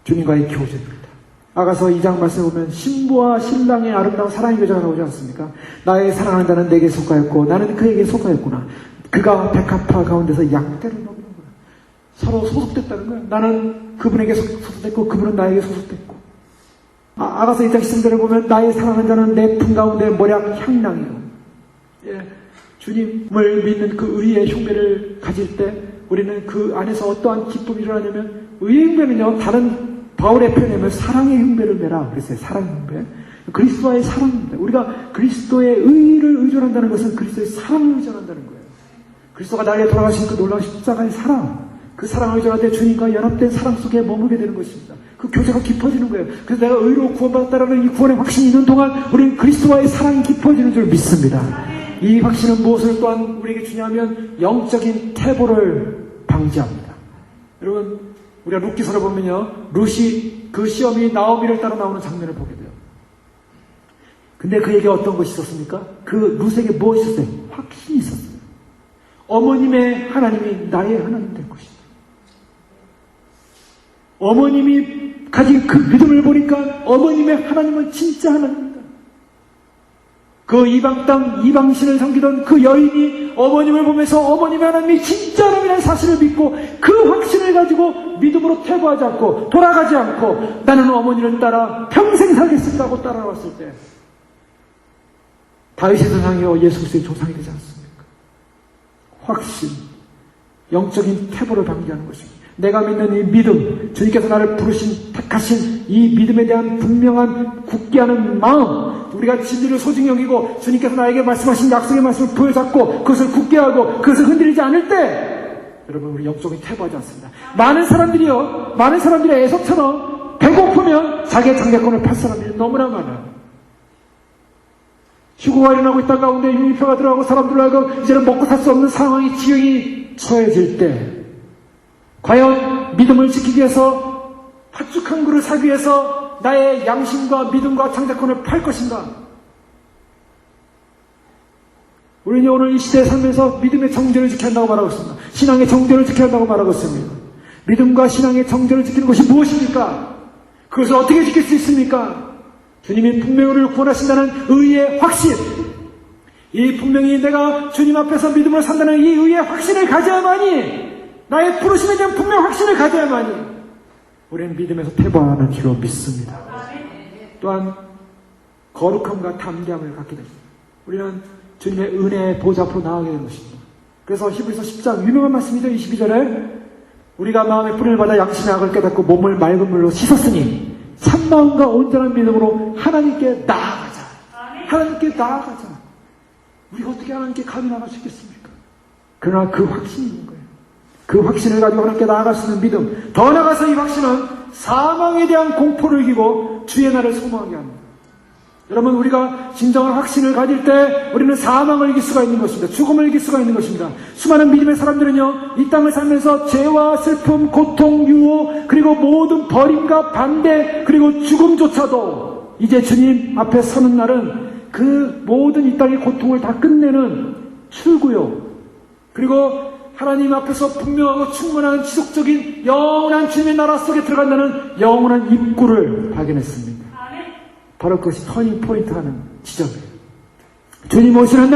주님과의 교제입니다. 아가서 2장 말씀에 보면 신부와 신랑의 아름다운 사랑의 교제가 나오지 않습니까? 나의 사랑하는 자는 내게 속하였고 나는 그에게 속하였구나. 그가 백합화 가운데서 양떼를 먹이는구나. 서로 소속됐다는 거예요. 나는 그분에게 소속됐고 그분은 나에게 소속됐고. 아가서 2장 10절에 보면 나의 사랑하는 자는 내 품 가운데 모략 향랑이요. 예, 주님을 믿는 그 의의 흉배를 가질 때 우리는 그 안에서 어떠한 기쁨이 일어나냐면 의의 흉배는요, 다른 바울의 표현이면 사랑의 흉배를 매라 그랬어요. 사랑의 흉배. 그리스도와의 사랑입니다. 우리가 그리스도의 의를 의존한다는 것은 그리스도의 사랑을 의존한다는 거예요. 그리스도가 나에게 돌아가신 그 놀라운 십자가의 사랑, 그 사랑을 의존할 때 주님과 연합된 사랑 속에 머물게 되는 것입니다. 그 교제가 깊어지는 거예요. 그래서 내가 의로 구원받았다라는 이 구원의 확신이 있는 동안 우리는 그리스도와의 사랑이 깊어지는 줄 믿습니다. 이 확신은 무엇을 또한 우리에게 주냐면 영적인 태보를 방지합니다. 여러분, 우리가 룻기서를 보면요, 룻이 그 시험이 나오미를 따라 나오는 장면을 보게 돼요. 근데 그에게 어떤 것이 있었습니까? 그 룻에게 무엇이 있었어요? 확신이 있었어요. 어머님의 하나님이 나의 하나님 될 것이다. 어머님이 가진 그 믿음을 보니까 어머님의 하나님은 진짜 하나님입니다. 그 이방 땅, 이방신을 섬기던 그 여인이 어머님을 보면서 어머님의 하나님이 진짜 하나님이라는 사실을 믿고 그 확신을 가지고 믿음으로 퇴보하지 않고 돌아가지 않고 나는 어머니를 따라 평생 살겠습니다고 따라왔을 때 다윗의 조상이요 예수 그리스도의 조상이 되지 않습니까? 확신, 영적인 태보를 방기하는 것입니다. 내가 믿는 이 믿음, 주님께서 나를 부르신 택하신 이 믿음에 대한 분명한 굳게 하는 마음, 우리가 진리를 소중히 여기고 주님께서 나에게 말씀하신 약속의 말씀을 부여잡고 그것을 굳게 하고 그것을 흔들리지 않을 때, 여러분, 우리 영적인 퇴보하지 않습니다. 많은 사람들이 에서처럼 배고프면 자기의 장자권을 팔 사람들이 너무나 많아요. 휴고가 일어나고 있던 가운데 유니표가 들어가고 사람들로 하여금 이제는 먹고 살 수 없는 상황이 지형이 처해질 때, 과연 믿음을 지키기 위해서, 팥죽한 그릇을 사기 위해서 나의 양심과 믿음과 창작권을 팔 것인가? 우리는 오늘 이 시대에 살면서 믿음의 정죄를 지켜야 한다고 말하고 있습니다. 신앙의 정죄를 지켜야 한다고 말하고 있습니다. 믿음과 신앙의 정죄를 지키는 것이 무엇입니까? 그것을 어떻게 지킬 수 있습니까? 주님이 분명히 우리를 구원하신다는 의의 확신, 이 분명히 내가 주님 앞에서 믿음으로 산다는 이 의의 확신을 가져야만이, 나의 부르심에 대한 분명 확신을 가져야만이 우리는 믿음에서 퇴보하는 줄로 믿습니다. 또한 거룩함과 담대함을 갖게 됩니다. 우리는 주님의 은혜의 보좌 앞으로 나가게 되는 것입니다. 그래서 히브리서 10장 유명한 말씀이죠. 22절에 우리가 마음의 뿌리를 받아 양심의 악을 깨닫고 몸을 맑은 물로 씻었으니 참마음과 온전한 믿음으로 하나님께 나아가자. 하나님께 나아가자. 우리가 어떻게 하나님께 감히 나아갈 수 있겠습니까? 그러나 그 확신이 있는 거예요. 그 확신을 가지고 하나님께 나아갈 수 있는 믿음. 더 나아가서 이 확신은 사망에 대한 공포를 이기고 주의 날을 소망하게 합니다. 여러분, 우리가 진정한 확신을 가질 때 우리는 사망을 이길 수가 있는 것입니다. 죽음을 이길 수가 있는 것입니다. 수많은 믿음의 사람들은요, 이 땅을 살면서 죄와 슬픔, 고통, 유혹, 그리고 모든 버림과 반대, 그리고 죽음조차도 이제 주님 앞에 서는 날은 그 모든 이 땅의 고통을 다 끝내는 출구요, 그리고 하나님 앞에서 분명하고 충분한 지속적인 영원한 주님의 나라 속에 들어간다는 영원한 입구를 발견했습니다. 바로 그것이 터닝 포인트 하는 지점이에요. 주님 오시는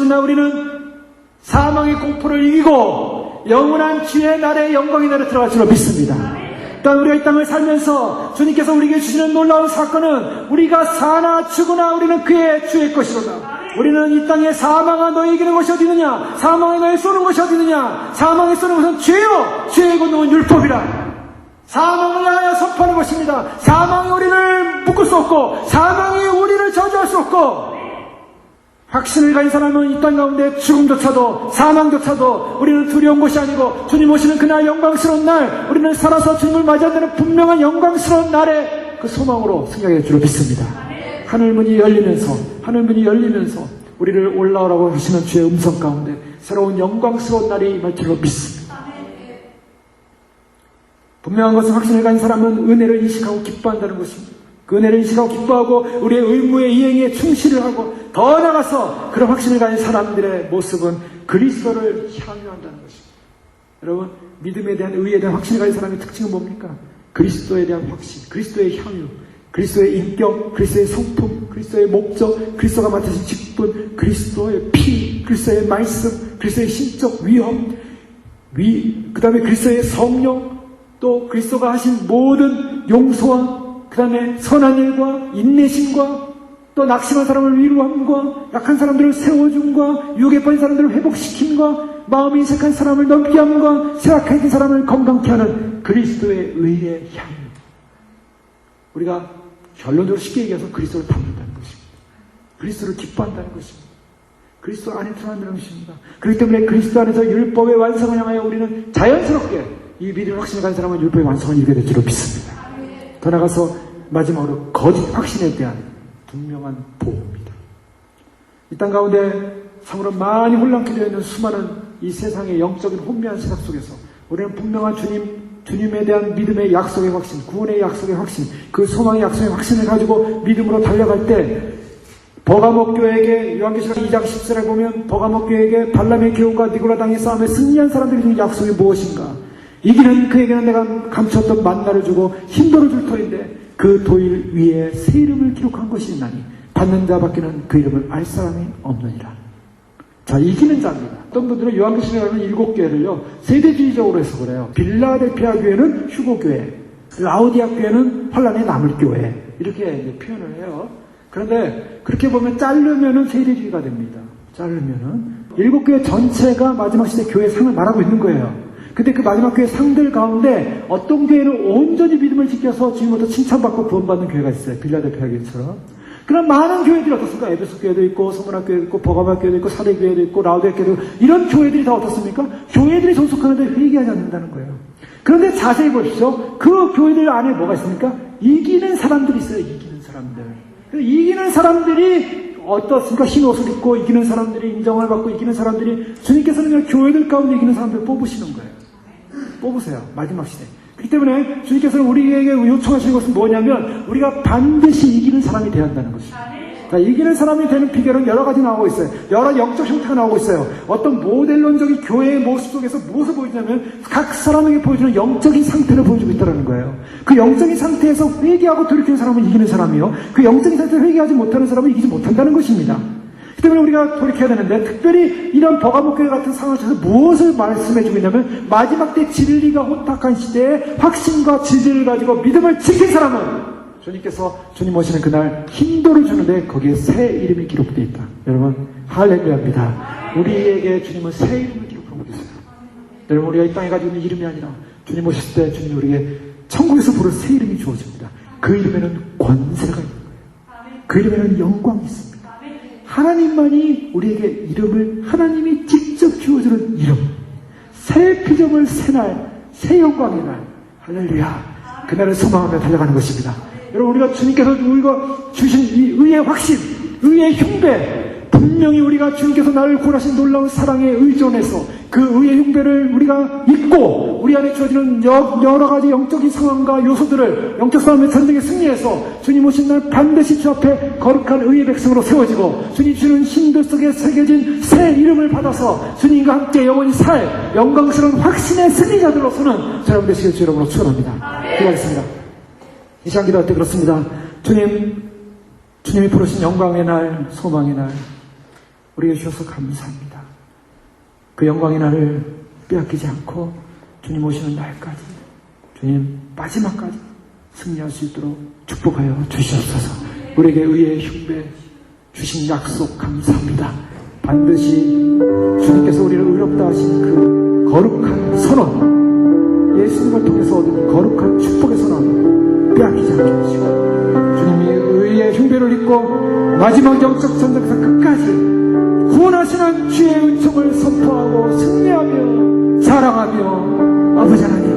날 우리는 사망의 공포를 이기고 영원한 주의 날의 영광의 날에 들어갈 줄로 믿습니다. 또한 우리가 이 땅을 살면서 주님께서 우리에게 주시는 놀라운 사건은 우리가 사나 죽으나 우리는 그의 주의 것이로다. 우리는 이 땅에 사망아 너희 이기는 것이 어디 있느냐? 사망에 너희 쏘는 것이 어디 있느냐? 사망에 쏘는 것은 죄요! 죄의 권능은 율법이라. 사망을 향하여 선포하는 것입니다. 사망이 우리를 묶을 수 없고 사망이 우리를 저주할 수 없고, 확신을 가진 사람은 이 땅 가운데 죽음조차도 사망조차도 우리는 두려운 것이 아니고 주님 오시는 그날 영광스러운 날, 우리는 살아서 주님을 맞이한다는 분명한 영광스러운 날에 그 소망으로 승리하게 될 줄로 믿습니다. 하늘문이 열리면서 우리를 올라오라고 하시는 주의 음성 가운데 새로운 영광스러운 날이 임할 줄로 믿습니다. 분명한 것은 확신을 가진 사람은 은혜를 인식하고 기뻐한다는 것입니다. 그 은혜를 인식하고 기뻐하고 우리의 의무의 이행에 충실을 하고, 더 나아가서 그런 확신을 가진 사람들의 모습은 그리스도를 향유한다는 것입니다. 여러분, 믿음에 대한, 의에 대한 확신을 가진 사람의 특징은 뭡니까? 그리스도에 대한 확신, 그리스도의 향유, 그리스도의 인격, 그리스도의 성품, 그리스도의 목적, 그리스도가 맡으신 직분, 그리스도의 피, 그리스도의 말씀, 그리스도의 신적 위험, 그 다음에 그리스도의 성령, 또 그리스도가 하신 모든 용서와 그 다음에 선한 일과 인내심과 또 낙심한 사람을 위로함과 약한 사람들을 세워줌과 유혹에 빠진 사람들을 회복시킴과 마음이 인색한 사람을 넘게 함과 쇠약해진 사람을 건강케 하는 그리스도의 의의 향. 우리가 결론적으로 쉽게 얘기해서 그리스도를 닮는다는 것입니다. 그리스도를 기뻐한다는 것입니다. 그리스도 안에 들어간다는 것입니다. 그렇기 때문에 그리스도 안에서 율법의 완성을 향하여 우리는 자연스럽게 이 믿음의 확신을 가진 사람은 율법의 완성을 이루게 될 줄로 믿습니다. 더 나아가서 마지막으로 거짓 확신에 대한 분명한 보호입니다. 이 땅 가운데 참으로 많이 혼란케 되어 있는 수많은 이 세상의 영적인 혼미한 세상 속에서 우리는 분명한 주님에 대한 믿음의 약속의 확신, 구원의 약속의 확신, 그 소망의 약속의 확신을 가지고 믿음으로 달려갈 때, 버가모 교회에게 요한계시록 2장 10절에 보면 버가모 교회에게 발람의 교훈과 니고라 당의 싸움에 승리한 사람들이 주는 약속이 무엇인가? 이기는 그에게는 내가 감추었던 만나를 주고 힘도를 줄 터인데 그 도일 위에 새 이름을 기록한 것이 있나니 받는 자밖에는 그 이름을 알 사람이 없느니라. 자, 이기는 자입니다. 어떤 분들은 요한계시록에 가면 7교회를요 세대주의적으로 해서 그래요. 빌라델피아 교회는 휴고교회, 라우디아 교회는 환란의 남을 교회, 이렇게 이제 표현을 해요. 그런데 그렇게 보면 자르면은 세대주의가 됩니다. 자르면은 7교회 전체가 마지막 시대 교회 상을 말하고 있는 거예요. 근데 그 마지막 교회 상들 가운데 어떤 교회는 온전히 믿음을 지켜서 주님부터 칭찬받고 구원받는 교회가 있어요. 빌라델피아 교회처럼. 그런 많은 교회들이 어떻습니까? 에베소 교회도 있고, 서문학 교회도 있고, 버가마 교회도 있고, 사대 교회도 있고, 라우디아 교회도 있고, 이런 교회들이 다 어떻습니까? 교회들이 존속하는데 회개하지 않는다는 거예요. 그런데 자세히 보십시오. 그 교회들 안에 뭐가 있습니까? 이기는 사람들이 있어요. 이기는 사람들. 이기는 사람들이 어떻습니까? 흰 옷을 입고 이기는 사람들이 인정을 받고 이기는 사람들이 주님께서는 그냥 교회들 가운데 이기는 사람들을 뽑으시는 거예요. 뽑으세요. 마지막 시대. 그렇기 때문에 주님께서는 우리에게 요청하시는 것은 뭐냐면 우리가 반드시 이기는 사람이 되어야 한다는 것입니다. 자, 이기는 사람이 되는 비결은 여러 가지 나오고 있어요. 여러 영적 형태가 나오고 있어요. 어떤 모델론적인 교회의 모습 속에서 무엇을 보여주냐면 각 사람에게 보여주는 영적인 상태를 보여주고 있다는 거예요. 그 영적인 상태에서 회개하고 돌이키는 사람은 이기는 사람이요. 그 영적인 상태에서 회개하지 못하는 사람은 이기지 못한다는 것입니다. 그 때문에 우리가 돌이켜야 되는데 특별히 이런 버가목교회 같은 상황을 통해서 무엇을 말씀해주고 있냐면 마지막 때 진리가 혼탁한 시대에 확신과 지지를 가지고 믿음을 지킨 사람은 주님께서 주님 오시는 그날 힘도를 주는데 거기에 새 이름이 기록되어 있다. 여러분 할렐루야입니다. 우리에게 주님은 새 이름을 기록하고 계세요. 여러분 우리가 이 땅에 가지고 있는 이름이 아니라 주님 오실 때 주님이 우리에게 천국에서 부를 새 이름이 주어집니다. 그 이름에는 권세가 있는 거예요. 그 이름에는 영광이 있습니다. 하나님만이 우리에게 이름을 하나님이 직접 주어주는 이름, 새 피조물 새 날, 새 영광의 날, 할렐루야. 그날을 소망하며 달려가는 것입니다. 여러분 우리가 주님께서 우리가 주신 이 의의 확신, 의의 흉배, 분명히 우리가 주님께서 나를 구원하신 놀라운 사랑에 의존해서 그 의의 흉배를 우리가 잊고 우리 안에 주어지는 여러 가지 영적인 상황과 요소들을 영적 싸움의 전쟁에 승리해서 주님 오신 날 반드시 주 앞에 거룩한 의의 백성으로 세워지고 주님 주는 힘들 속에 새겨진 새 이름을 받아서 주님과 함께 영원히 살 영광스러운 확신의 승리자들로서는 저여러분 되시길 주 여러분으로 축원합니다. 기도하겠습니다. 이 시간 기도할 때 그렇습니다. 주님이 부르신 영광의 날, 소망의 날 우리에게 주셔서 감사합니다. 그 영광의 날을 빼앗기지 않고 주님 오시는 날까지 주님 마지막까지 승리할 수 있도록 축복하여 주시옵소서. 우리에게 의의 흉배 주신 약속 감사합니다. 반드시 주님께서 우리를 의롭다 하신 그 거룩한 선언, 예수님을 통해서 얻은 거룩한 축복의 선언 빼앗기지 않게 하시고 주님이 의의 흉배를 입고 마지막 영적 전쟁에서 끝까지 구원하시는 주의 은총을 선포하고 승리하며 자랑하며 아버지 하나님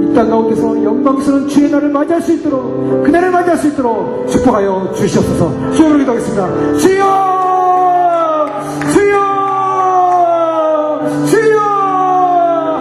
이 땅 가운데서 영광스러운 주의 날을 맞이할 수 있도록 그날을 맞이할 수 있도록 축복하여 주시옵소서. 주여로 기도하겠습니다. 주여 주여 주여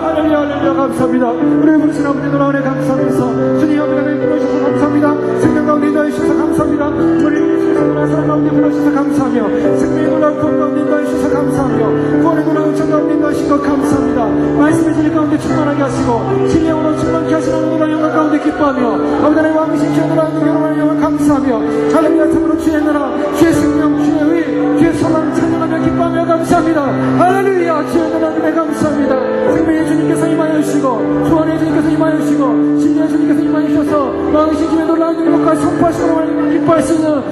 할렐루야 할렐루야 감사합니다. 우리의 부르신 아버지 놀라운 애 감사하면서 주님 아버지 하나님 불러주셔서 감사합니다. 생명 가운데 인도하셔서 감사합니다. 우리 사랑 가운데 불러주셔서 감사하며 생명의 놀라운 구원 가운데 인도하셔서 감사하며 구원의 놀라운 은총 가운데 인도하신 것 감사합니다. 말씀의 진리 가운데 충만하게 하시고 진리으로 충만케 하시는 놀라운 영광 가운데 기뻐하며 아버지 하나님 왕이신 주의 놀라운 영광을 영광을 감사하며 할렐루야 참으로 주의 나라 주의 생명 주의 의 주의 소망을 찬양하며 기뻐하며 감사합니다. 할렐루야 주의 나라님에 감사합니다. 생명의 주님께서 임하여 주시고 구원의 주님께서 임하여 주시고 진리의 주님께서 임하여 주셔서 왕이신 주의 놀라운 영광까지 선포하시고 기뻐할 수 있는